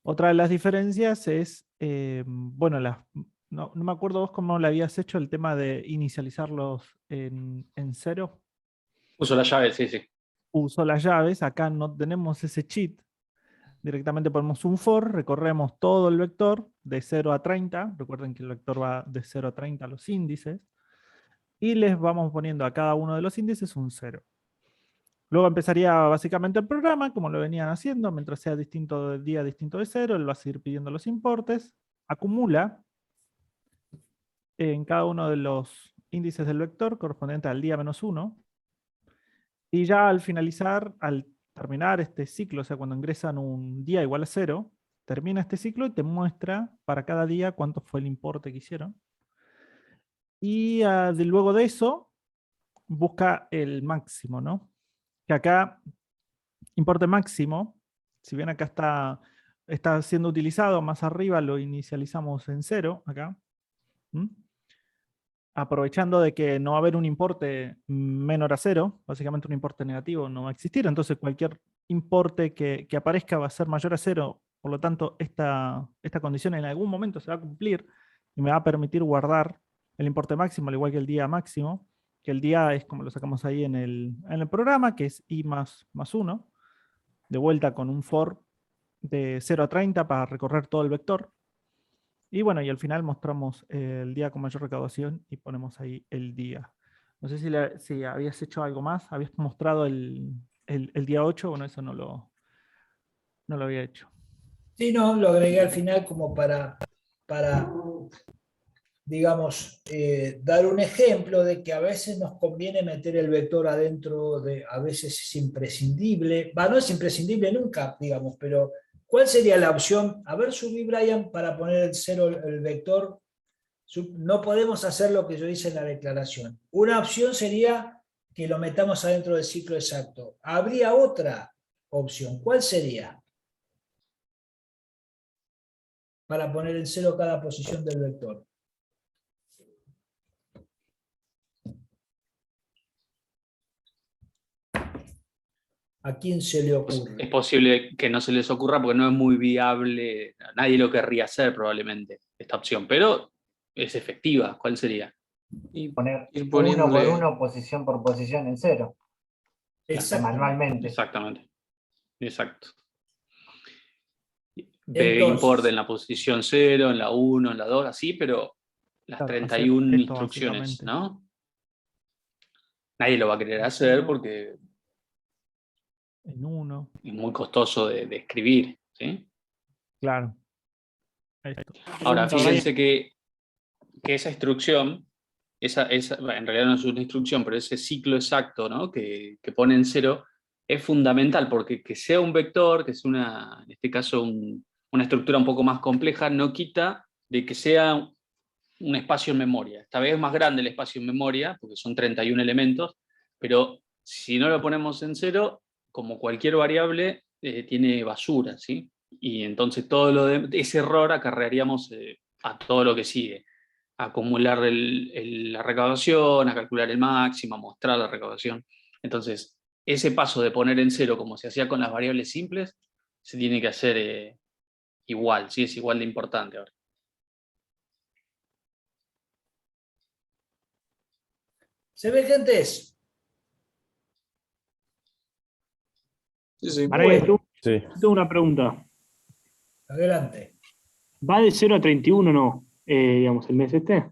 Otra de las diferencias es, bueno, no me acuerdo vos cómo le habías hecho el tema de inicializarlos en 0. Uso la llave, sí. Uso las llaves, acá no tenemos ese cheat. Directamente ponemos un for, recorremos todo el vector de 0 a 30. Recuerden que el vector va de 0 a 30 a los índices. Y les vamos poniendo a cada uno de los índices un 0. Luego empezaría básicamente el programa, como lo venían haciendo, mientras sea distinto de día, distinto de 0, él va a seguir pidiendo los importes, acumula en cada uno de los índices del vector correspondiente al día -1, y ya al finalizar, al terminar este ciclo, o sea, cuando ingresan un día igual a 0, termina este ciclo y te muestra para cada día cuánto fue el importe que hicieron. Y luego de eso, busca el máximo, ¿no? Que acá, importe máximo, si bien acá está siendo utilizado, más arriba lo inicializamos en 0, acá. ¿Mm? Aprovechando de que no va a haber un importe menor a 0, básicamente un importe negativo no va a existir, entonces cualquier importe que aparezca va a ser mayor a 0, por lo tanto esta condición en algún momento se va a cumplir y me va a permitir guardar el importe máximo, al igual que el día máximo, que el día es como lo sacamos ahí en el programa, que es i más 1, de vuelta con un for de 0 a 30 para recorrer todo el vector. Y bueno, y al final mostramos el día con mayor recaudación y ponemos ahí el día. No sé si habías hecho algo más, habías mostrado el día 8, bueno, eso no lo había hecho. Sí, no, lo agregué al final como para digamos, dar un ejemplo de que a veces nos conviene meter el vector adentro, a veces es imprescindible, no es imprescindible nunca, digamos, pero ¿cuál sería la opción? A ver, subí, Brian, para poner el 0, el vector. No podemos hacer lo que yo hice en la declaración. Una opción sería que lo metamos adentro del ciclo exacto. Habría otra opción. ¿Cuál sería? Para poner en 0 cada posición del vector. ¿A quién se le ocurre? Es posible que no se les ocurra porque no es muy viable, nadie lo querría hacer probablemente, esta opción, pero es efectiva. ¿Cuál sería? Y Poner ir uno por poniéndole. uno, posición por posición en 0. Exactamente. Manualmente. Exactamente. Exacto. Entonces, Import en la posición 0, en la 1, en la 2, así, pero las Claro, 31 hacer esto, instrucciones, básicamente. ¿no? Nadie lo va a querer hacer porque En 1, es muy costoso de escribir, ¿sí? claro. Esto. Ahora, Pregunta, Brian. fíjense que esa instrucción, bueno, en realidad no es una instrucción, pero ese ciclo exacto, ¿no? que pone en 0, es fundamental, porque que sea un vector, que sea en este caso una estructura un poco más compleja, no quita de que sea un espacio en memoria. Esta vez es más grande el espacio en memoria, porque son 31 elementos, pero si no lo ponemos en 0, como cualquier variable, tiene basura, ¿sí? Y entonces ese error acarrearíamos a todo lo que sigue. A acumular la recaudación, a calcular el máximo, a mostrar la recaudación. Entonces, ese paso de poner en 0, como se hacía con las variables simples, se tiene que hacer igual, ¿sí? Es igual de importante ahora. ¿se ve, gentes? Sí, sí. Brian, Bueno. Sí. tengo una pregunta. Adelante. ¿Va de 0 a 31 o no? Digamos, el mes este.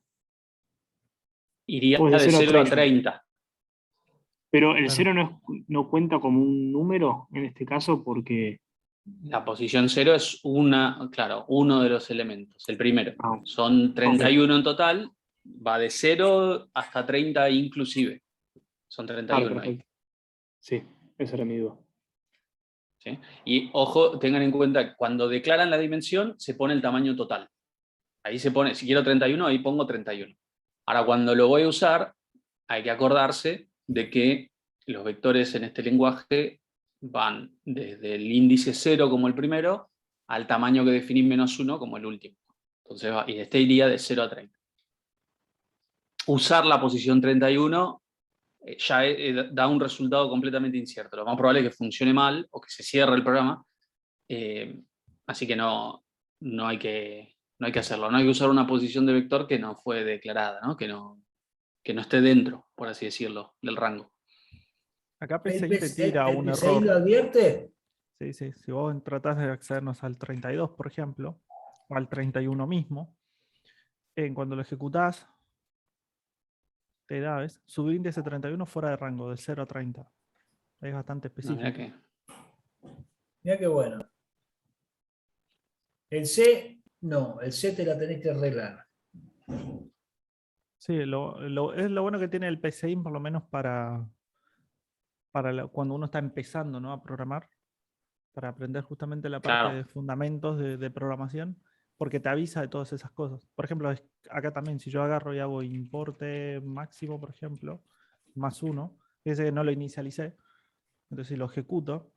Iría Pues de de 0 a 0 a 30. 30. Pero el Claro. 0 no cuenta como un número en este caso porque. La posición 0 es uno de los elementos, el primero. Ah, Son 31 en total, va de 0 hasta 30 inclusive. Son 31 ahí. perfecto. Sí, esa era mi duda. ¿Sí? Y ojo, tengan en cuenta, cuando declaran la dimensión, se pone el tamaño total. Ahí se pone, si quiero 31, ahí pongo 31. Ahora, cuando lo voy a usar, hay que acordarse de que los vectores en este lenguaje van desde el índice 0 como el primero, al tamaño que definí -1 como el último. Entonces, y este iría de 0 a 30. Usar la posición 31 ya da un resultado completamente incierto. Lo más probable es que funcione mal o que se cierre el programa. Así que no hay que hacerlo. No hay que usar una posición de vector que no fue declarada, ¿no? Que no esté dentro, por así decirlo, del rango. Acá ¿El PCI te tira un PCI lo error. advierte? Sí, sí. Si vos tratás de accedernos al 32, por ejemplo, o al 31 mismo, cuando lo ejecutás, te da, ¿ves? Subíndice 31 fuera de rango, de 0 a 30. Es bastante No, mirá específico. que- Mirá qué bueno. El C, no, el C te la tenés que arreglar. Sí, es lo bueno que tiene el PCI, por lo menos para cuando uno está empezando, ¿no?, a programar, para aprender justamente la parte Claro. de fundamentos de programación, porque te avisa de todas esas cosas. Por ejemplo, acá también, si yo agarro y hago importe máximo, por ejemplo, +1, fíjese que no lo inicialicé, entonces si lo ejecuto,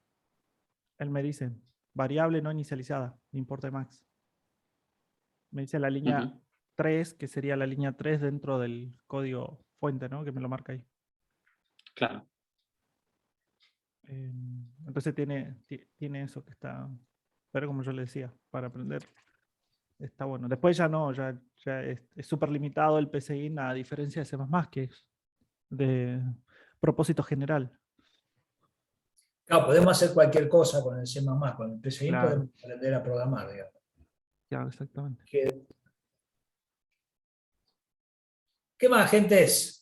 él me dice, variable no inicializada, importe max. Me dice la línea Ujú. 3, que sería la línea 3 dentro del código fuente, ¿no?, que me lo marca ahí. Claro. Entonces tiene eso que está, pero como yo le decía, para aprender está bueno. Después ya no, ya es súper limitado el PCI, a diferencia de C++, que es de propósito general. Claro, podemos hacer cualquier cosa con el C++, con el PCI Claro, podemos aprender a programar, digamos. claro, exactamente. ¿Qué más, gentes?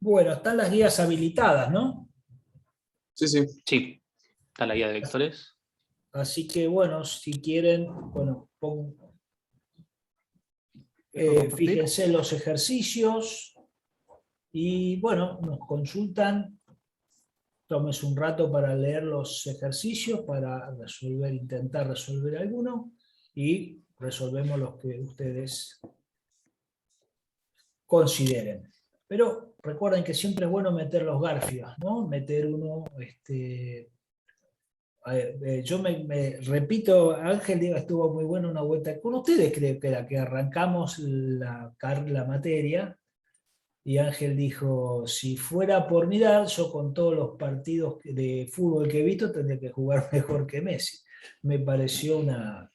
Bueno, están las guías habilitadas, ¿no? Sí, sí. Sí. Está la guía de vectores. Así que, bueno, si quieren, bueno, ¿Puedo compartir? fíjense los ejercicios y, bueno, nos consultan. Tómese un rato para leer los ejercicios, para intentar resolver alguno y resolvemos los que ustedes consideren. Pero recuerden que siempre es bueno meter los garfios, ¿no? Meter uno, a ver, yo me repito, Ángel estuvo muy bueno una vuelta con ustedes, creo que era que arrancamos la materia, y Ángel dijo, si fuera por mirar, yo con todos los partidos de fútbol que he visto tendría que jugar mejor que Messi. Me pareció una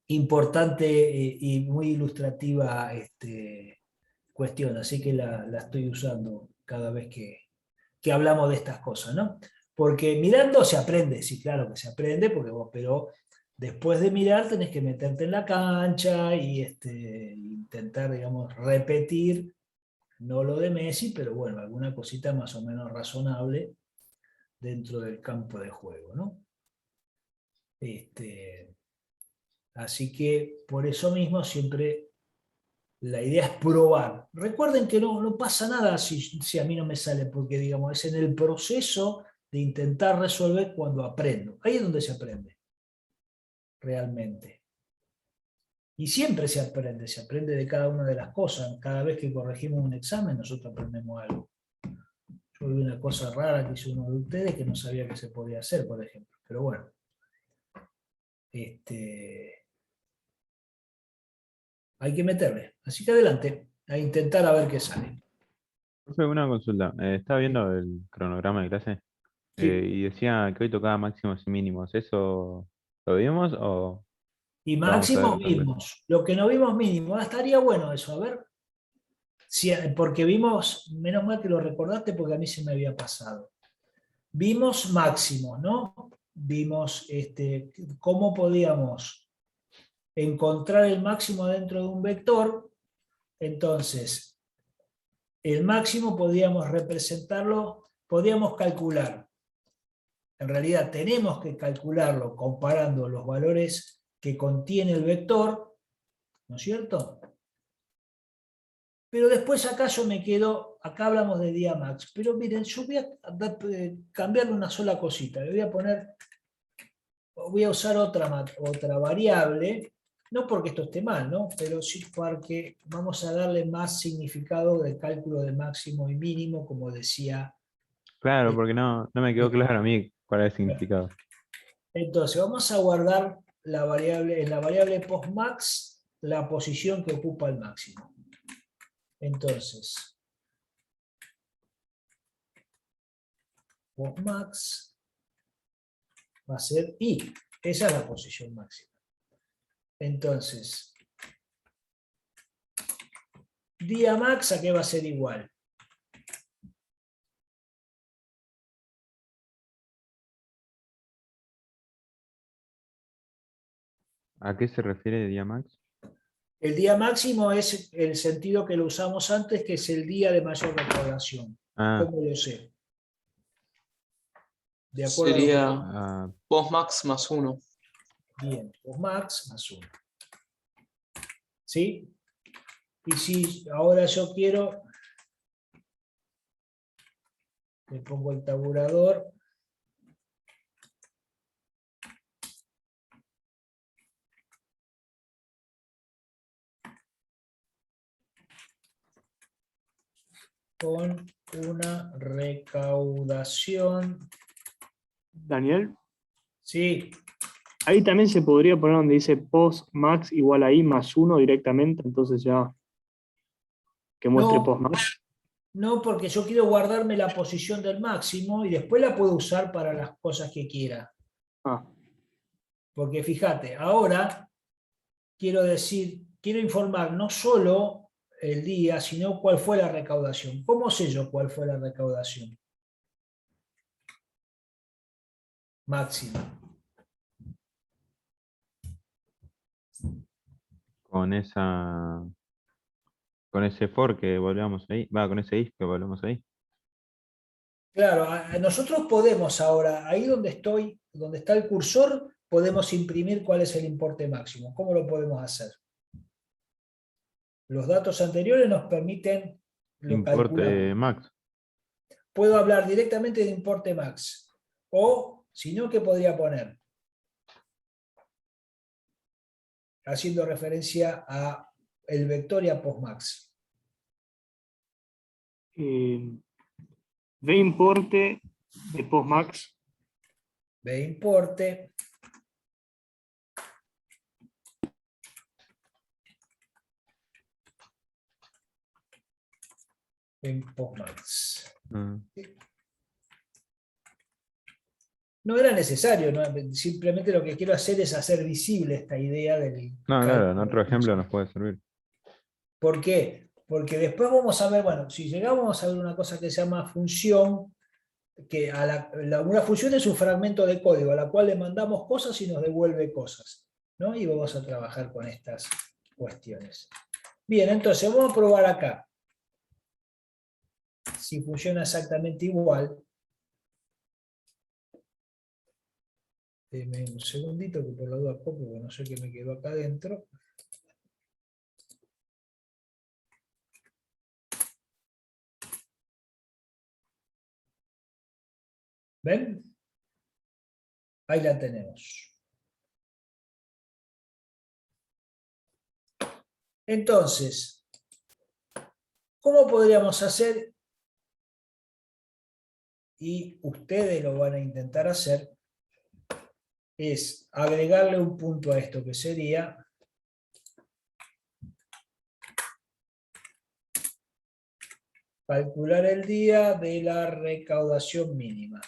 importante y muy ilustrativa cuestión, así que la estoy usando cada vez que hablamos de estas cosas, ¿no? Porque mirando se aprende, sí, claro que se aprende, pero después de mirar tenés que meterte en la cancha y intentar, digamos, repetir, no lo de Messi, pero bueno, alguna cosita más o menos razonable dentro del campo de juego, ¿no? Así que por eso mismo siempre la idea es probar. Recuerden que no pasa nada si a mí no me sale, porque digamos, es en el proceso de intentar resolver cuando aprendo. Ahí es donde se aprende, realmente. Y siempre se aprende de cada una de las cosas. Cada vez que corregimos un examen, nosotros aprendemos algo. Yo vi una cosa rara que hizo uno de ustedes que no sabía que se podía hacer, por ejemplo. Pero bueno. Hay que meterle. Así que adelante, a intentar a ver qué sale. Profe, una consulta. Estaba viendo el cronograma de clase Sí. y decía que hoy tocaba máximos y mínimos. ¿Eso lo vimos o Y lo vamos a ver máximo otra clase? vimos. Lo que no vimos mínimo. Estaría bueno eso, a ver. Porque vimos, menos mal que lo recordaste porque a mí se me había pasado. Vimos máximo, ¿no? Vimos cómo podíamos encontrar el máximo dentro de un vector. Entonces, el máximo podíamos representarlo, podíamos calcular. En realidad tenemos que calcularlo comparando los valores que contiene el vector, ¿no es cierto? Pero después acá yo me quedo, acá hablamos de día max, pero miren, yo voy a cambiarle una sola cosita, le voy a usar otra variable, no porque esto esté mal, ¿no? Pero sí porque vamos a darle más significado de cálculo de máximo y mínimo, como decía. Claro, porque no me quedó claro a mí cuál es el significado. Entonces, vamos a guardar en la variable postmax la posición que ocupa el máximo. Entonces, postmax va a ser i. Esa es la posición máxima. Entonces, día max, ¿a qué va a ser igual? ¿A qué se refiere día max? El día máximo es el sentido que lo usamos antes, que es el día de mayor recaudación. Ah, ¿Cómo lo sé? De acuerdo a lo Sería ah, postmax más 1. bien, max más 1. ¿Sí? Y si ahora yo quiero, le pongo el tabulador. Con una recaudación. Daniel, Sí, ahí también se podría poner donde dice post max igual a i más 1 directamente, entonces ya que muestre no, post max. no, porque yo quiero guardarme la posición del máximo y después la puedo usar para las cosas que quiera. Ah, Porque fíjate, ahora quiero decir, quiero informar no solo el día, sino cuál fue la recaudación. ¿Cómo sé yo cuál fue la recaudación máxima? con ese for que volvemos ahí, va, con ese if que volvemos ahí. Claro, nosotros podemos ahora, ahí donde estoy, donde está el cursor, podemos imprimir cuál es el importe máximo. ¿Cómo lo podemos hacer? Los datos anteriores nos permiten lo calcular. Importe max. Puedo hablar directamente de importe max. O, si no, ¿qué podría poner? Haciendo referencia a el vector y a postmax. ve importe de post max. Ve importe. En postmax. Ah, No era necesario, ¿no? Simplemente lo que quiero hacer es hacer visible esta idea del no, claro, en cálculo. otro ejemplo nos puede servir. ¿Por qué? Porque después vamos a ver, bueno, si llegamos a ver una cosa que se llama función, que una función es un fragmento de código a la cual le mandamos cosas y nos devuelve cosas, ¿no? Y vamos a trabajar con estas cuestiones. Bien, entonces vamos a probar acá. Si funciona exactamente igual. Deme un segundito que por la duda copio, porque no sé qué me quedó acá adentro. ¿Ven? Ahí la tenemos. Entonces, ¿cómo podríamos hacer? Y ustedes lo van a intentar hacer, es agregarle un punto a esto, que sería calcular el día de la recaudación mínima.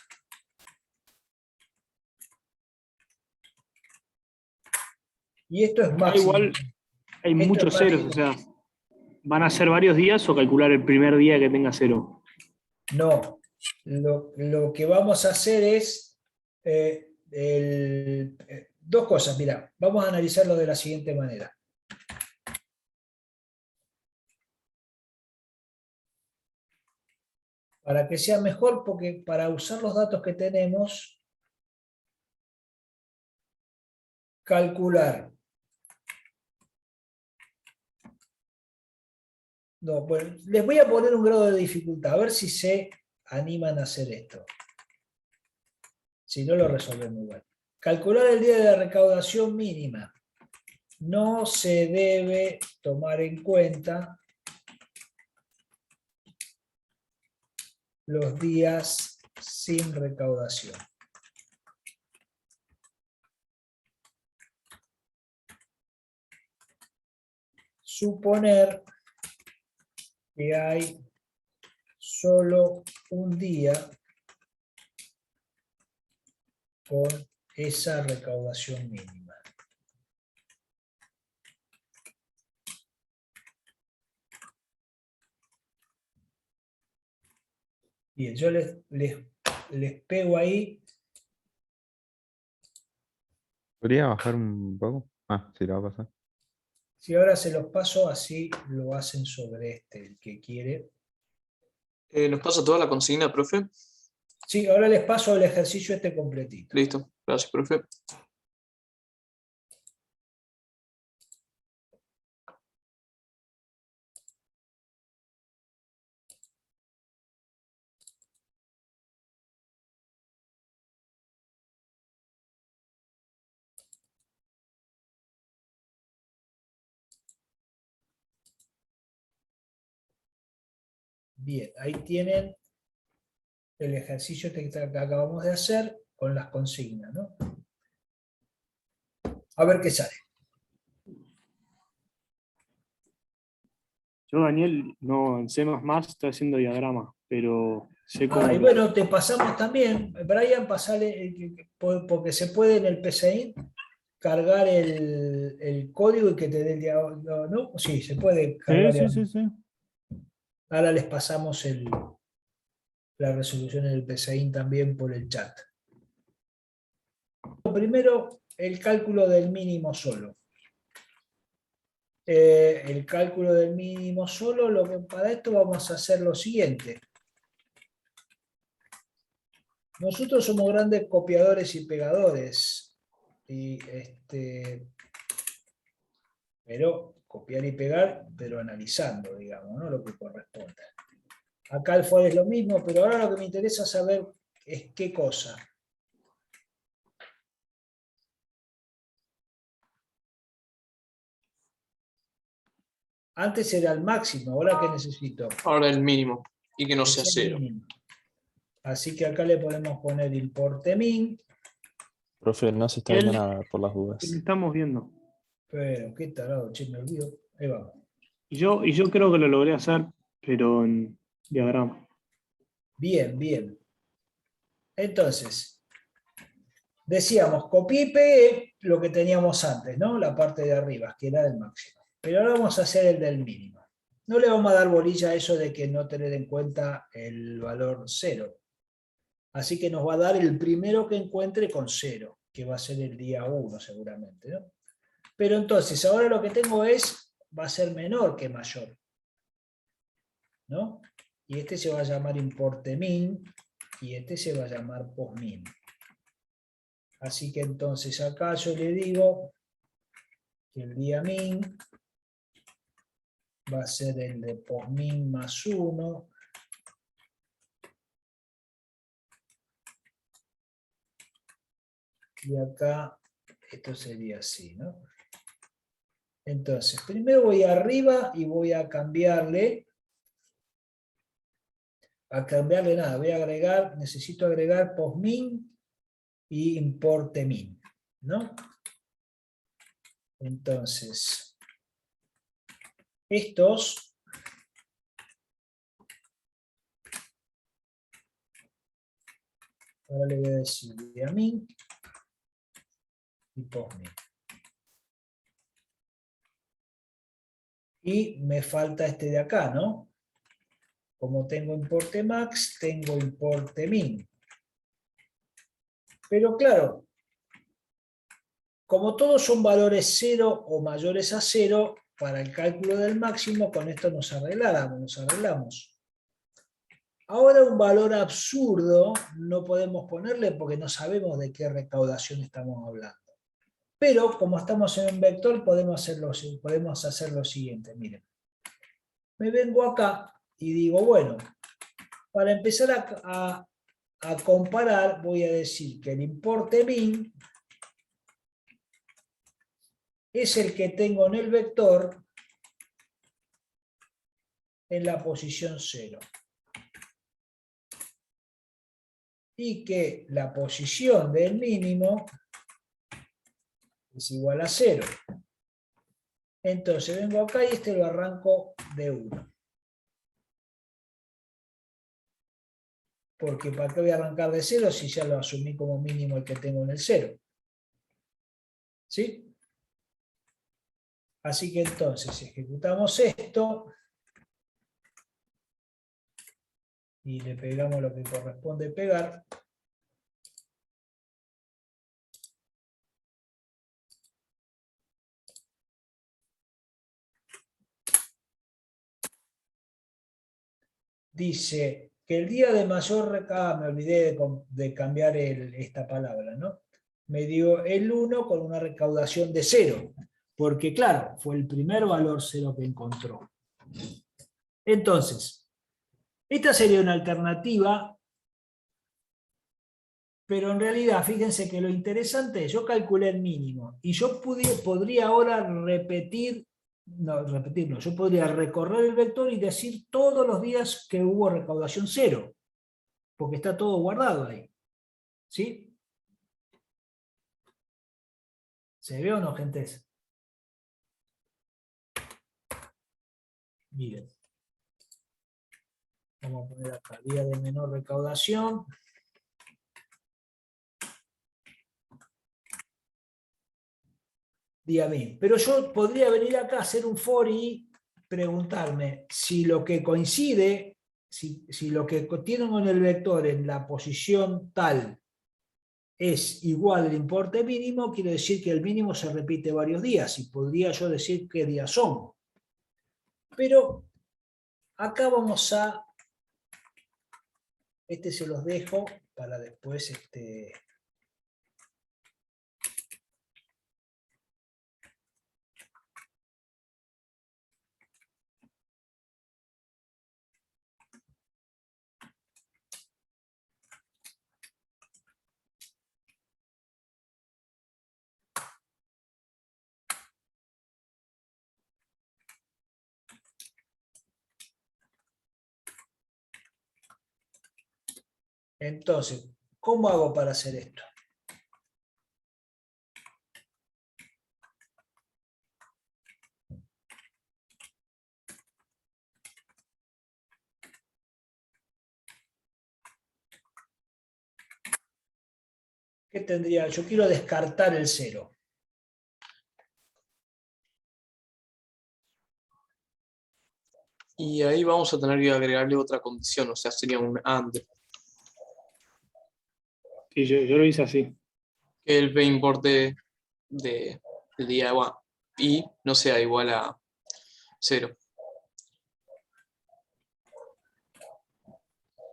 Y esto es máximo. Igual hay Esto muchos es ceros, máximo. o sea, ¿van a ser varios días o calcular el primer día que tenga 0? No, lo que vamos a hacer es dos cosas. Mira, vamos a analizarlo de la siguiente manera. Para que sea mejor, porque para usar los datos que tenemos, calcular. No, bueno, les voy a poner un grado de dificultad, a ver si se animan a hacer esto. Si no, lo resolvemos igual. Calcular el día de la recaudación mínima. No se debe tomar en cuenta los días sin recaudación. Suponer que hay solo un día con esa recaudación mínima. Bien, yo les pego ahí. ¿Podría bajar un poco? Ah, sí, la va a pasar. Si ahora se los paso, así lo hacen sobre el que quiere. ¿Nos pasa toda la consigna, profe? Sí, ahora les paso el ejercicio completito. Listo, gracias, profe. Bien, ahí tienen el ejercicio que acabamos de hacer con las consignas, ¿no? A ver qué sale. Yo, Daniel, no, en C++ estoy haciendo diagrama, pero sé cómo... Y bueno, te pasamos también, Brian, pasale, porque se puede en el PCI cargar el código y que te dé el diagrama, ¿no? Sí, se puede cargar. Sí. Ahora les pasamos la resolución en el PCI también por el chat. Primero, el cálculo del mínimo solo. El cálculo del mínimo solo, para esto vamos a hacer lo siguiente. Nosotros somos grandes copiadores y pegadores. Pero copiar y pegar, pero analizando, digamos, ¿no? Lo que corresponde. Acá el for es lo mismo, pero ahora lo que me interesa saber es qué cosa. Antes era el máximo, ahora ¿qué necesito? Ahora el mínimo. Y que no sea Es el cero. mínimo. Así que acá le podemos poner importe min. Profe, no se está viendo nada por las dudas. Estamos viendo. Pero qué tarado, che, me olvido. Ahí vamos. Y yo creo que lo logré hacer, pero en diagrama. Bien. Entonces, decíamos, copié y pegué lo que teníamos antes, ¿no? La parte de arriba, que era del máximo. Pero ahora vamos a hacer el del mínimo. No le vamos a dar bolilla a eso de que no tener en cuenta el valor 0. Así que nos va a dar el primero que encuentre con 0, que va a ser el día 1 seguramente, ¿no? Pero entonces, ahora lo que tengo va a ser menor que mayor, ¿no? Y este se va a llamar importe min, y este se va a llamar postmin. Así que entonces acá yo le digo que el día min va a ser el de postmin más 1. Y acá esto sería así, ¿no? Entonces, primero voy arriba y voy a cambiarle. Nada, voy a agregar, necesito agregar postmin y importe min, ¿no? Entonces, estos ahora le voy a decir a min y postmin. Y me falta este de acá, ¿no? Como tengo importe max, tengo importe min. Pero claro, como todos son valores 0 o mayores a 0, para el cálculo del máximo, con esto nos arreglamos. Ahora un valor absurdo no podemos ponerle porque no sabemos de qué recaudación estamos hablando. Pero como estamos en un vector, podemos hacer lo siguiente. Miren, me vengo acá y digo, bueno, para empezar a comparar, voy a decir que el importe min es el que tengo en el vector en la posición 0. Y que la posición del mínimo es igual a 0. Entonces vengo acá y lo arranco de 1. Porque ¿para qué voy a arrancar de 0 si ya lo asumí como mínimo el que tengo en el 0? ¿Sí? Así que entonces ejecutamos esto. y le pegamos lo que corresponde pegar. Dice que el día de mayor recaída, me olvidé de cambiar esta palabra, ¿no? Me dio el 1 con una recaudación de 0, porque claro, fue el primer valor 0 que encontró. Entonces, esta sería una alternativa, pero en realidad, fíjense que lo interesante es, yo calculé el mínimo, y yo podría ahora yo podría recorrer el vector y decir todos los días que hubo recaudación 0, porque está todo guardado ahí. ¿Sí? ¿Se ve o no, gentes? Miren. Vamos a poner acá, día de menor recaudación. Día 1000. Pero yo podría venir acá a hacer un for y preguntarme si lo que coincide, si lo que tienen en el vector en la posición tal es igual al importe mínimo, quiere decir que el mínimo se repite varios días, y podría yo decir qué días son. Pero acá vamos a... se los dejo para después... Entonces, ¿cómo hago para hacer esto? ¿Qué tendría? Yo quiero descartar el 0. Y ahí vamos a tener que agregarle otra condición, o sea, sería un AND. Sí, yo lo hice así. Que el p-importe del día y no sea igual a 0.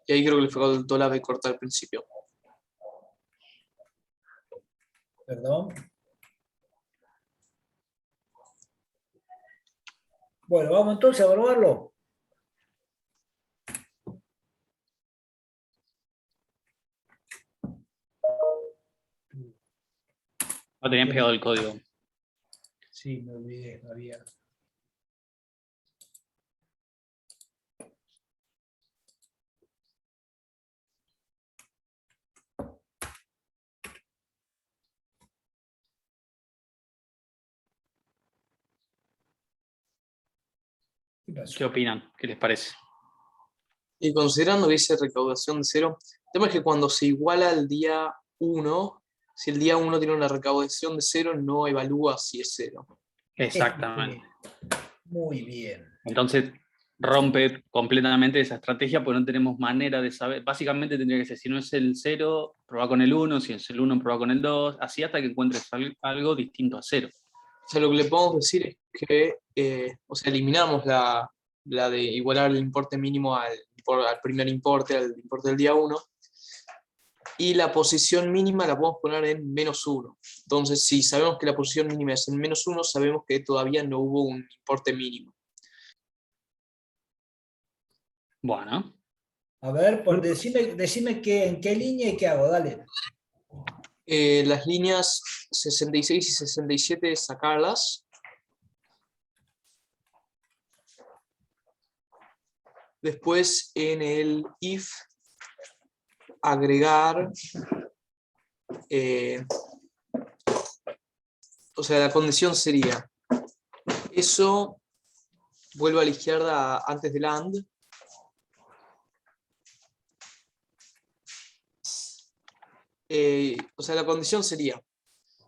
Y ahí creo que le faltó la B corta al principio. Perdón. Bueno, vamos entonces a probarlo. No tenían pegado el código. Sí, me olvidé, había. ¿Qué pasó? ¿Qué opinan? ¿Qué les parece? Y considerando que dice recaudación de 0, el tema es que cuando se iguala al día 1, si el día 1 tiene una recaudación de 0, no evalúa si es 0. Exactamente. Muy bien. Entonces rompe completamente esa estrategia porque no tenemos manera de saber. Básicamente tendría que ser, si no es el 0, probar con el 1, si es el 1, probar con el 2, así hasta que encuentres algo distinto a 0. O sea, lo que le podemos decir es que eliminamos la de igualar el importe mínimo al primer importe, al importe del día 1, y la posición mínima la podemos poner en -1. Entonces, si sabemos que la posición mínima es en -1, sabemos que todavía no hubo un importe mínimo. Bueno. A ver, decime en qué línea y qué hago, dale. Las líneas 66 y 67, sacarlas. Después en el if, agregar, o sea, la condición sería, eso vuelvo a la izquierda antes del AND. O sea, la condición sería,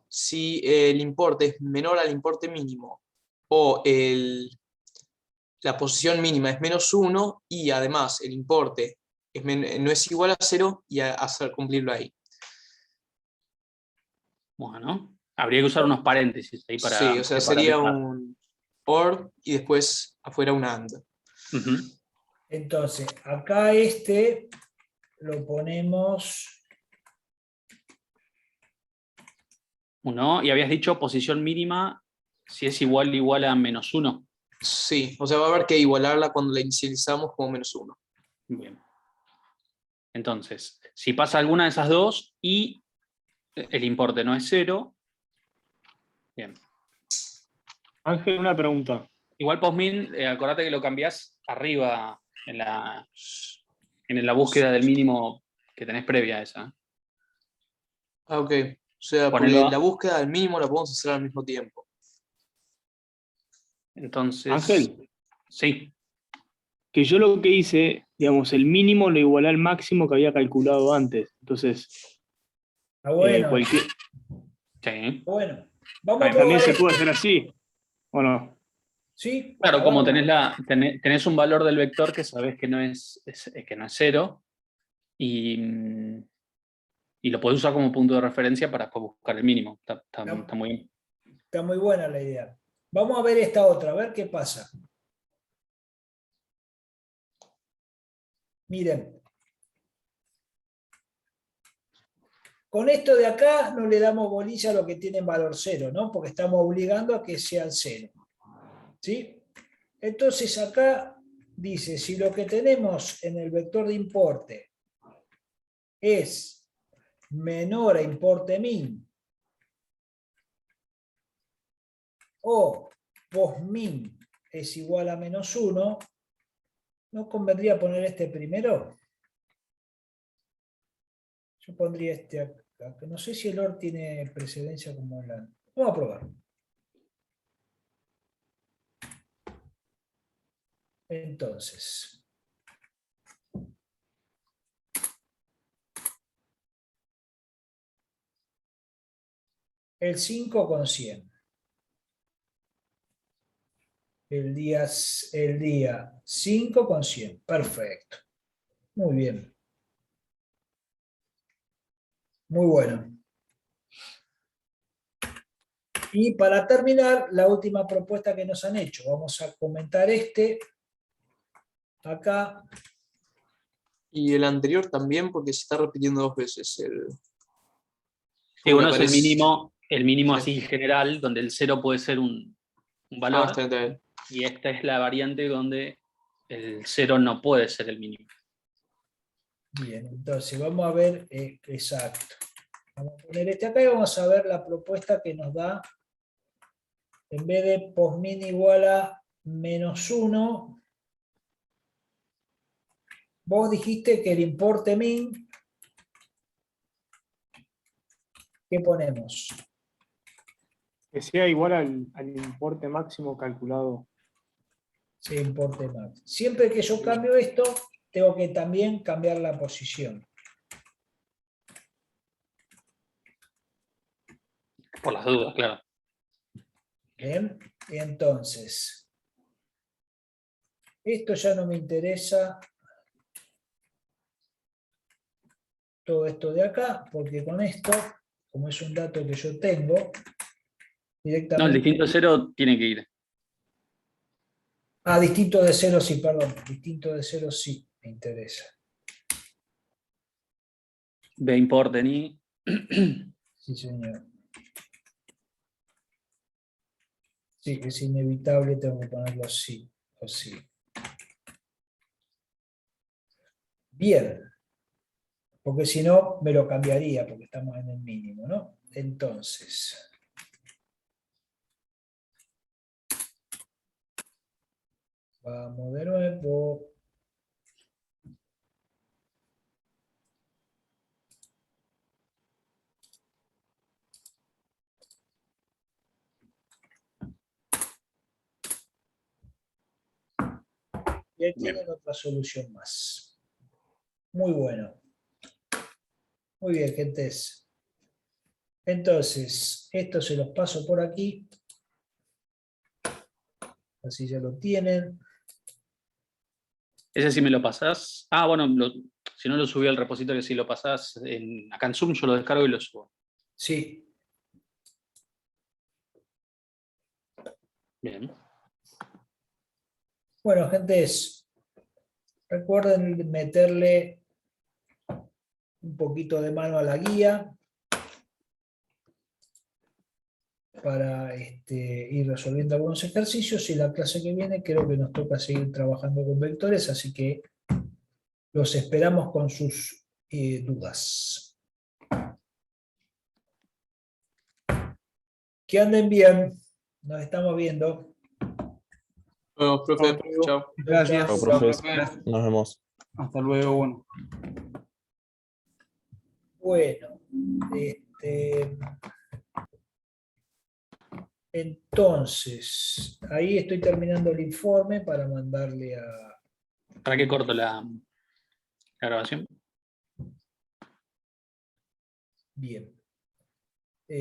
si el importe es menor al importe mínimo o la posición mínima es -1 y además el importe no es igual a 0 y a hacer cumplirlo ahí. Bueno, habría que usar unos paréntesis ahí para. Sí, o sea, sería un OR y después afuera un AND. Ujú. Entonces, acá lo ponemos... 1, y habías dicho posición mínima si es igual a -1. Sí, o sea, va a haber que igualarla cuando la inicializamos como -1. Bien. Entonces, si pasa alguna de esas dos y el importe no es 0, bien. Ángel, una pregunta. Igual postmin, acordate que lo cambiás arriba en la búsqueda del mínimo que tenés previa a esa. Ah, ok. O sea, Ponelo porque la búsqueda del mínimo la podemos hacer al mismo tiempo. Entonces. Ángel, Sí. que yo lo que hice, digamos, el mínimo lo igualé al máximo que había calculado antes. Entonces, bueno, cualquier... Sí. bueno. Vamos a También probar se esto. puede hacer así, ¿o no? ¿Sí? Claro, como Hagamos- tenés un valor del vector que sabés que no es 0 y lo podés usar como punto de referencia para después buscar el mínimo. Está muy bien. Está muy buena la idea. Vamos a ver esta otra, a ver qué pasa. Miren. Con esto de acá no le damos bolilla a lo que tiene valor 0, ¿no? Porque estamos obligando a que sea el 0. ¿Sí? Entonces acá dice, si lo que tenemos en el vector de importe es menor a importe min o postmin es igual a -1, ¿no convendría poner este primero? Yo pondría este acá. No sé si el OR tiene precedencia como el AND. Vamos a probar. Entonces, el 5 con 100. El día 5 con 100. Perfecto. Muy bien. Muy bueno. Y para terminar, la última propuesta que nos han hecho. Vamos a comentar acá. Y el anterior también, porque se está repitiendo 2 veces. Sí, uno es aparece- el mínimo Sí. así general, donde el 0 puede ser un valor, está bien. y esta es la variante donde el 0 no puede ser el mínimo. Bien, entonces vamos a ver, exacto. Vamos a poner acá y vamos a ver la propuesta que nos da, en vez de postmin igual a -1, vos dijiste que el importe min, ¿qué ponemos? Que sea igual al importe máximo calculado. Sí, importe max. Siempre que yo cambio esto, tengo que también cambiar la posición. Por las dudas, claro. Bien, y entonces, esto ya no me interesa, todo esto de acá, porque con esto, como es un dato que yo tengo, No, el directamente... distinto 0 tiene que ir. Ah, distinto de 0 sí, perdón. Distinto de 0 sí me interesa. B importe ni. Sí, señor. Sí, es inevitable, tengo que ponerlo sí o sí. Bien. Porque si no, me lo cambiaría, porque estamos en el mínimo, ¿no? Entonces... Vamos de nuevo. Y ahí tienen otra solución más. Muy bueno. Muy bien, gentes. Entonces, esto se los paso por aquí. Así ya lo tienen. Ese sí me lo pasás. Ah, bueno, Si no lo subí al repositorio, si lo pasás acá en Zoom, yo lo descargo y lo subo. Sí. Bien. Bueno, gentes, recuerden meterle un poquito de mano a la guía para ir resolviendo algunos ejercicios, y la clase que viene creo que nos toca seguir trabajando con vectores, así que los esperamos con sus dudas. Que anden bien, nos estamos viendo. Bueno, profe, chao. Gracias. Chao, Chao, profes. profe. Nos vemos. Hasta luego. Bueno. Bueno, entonces, ahí estoy terminando el informe para mandarle a... ¿Para qué corto la grabación? Bien.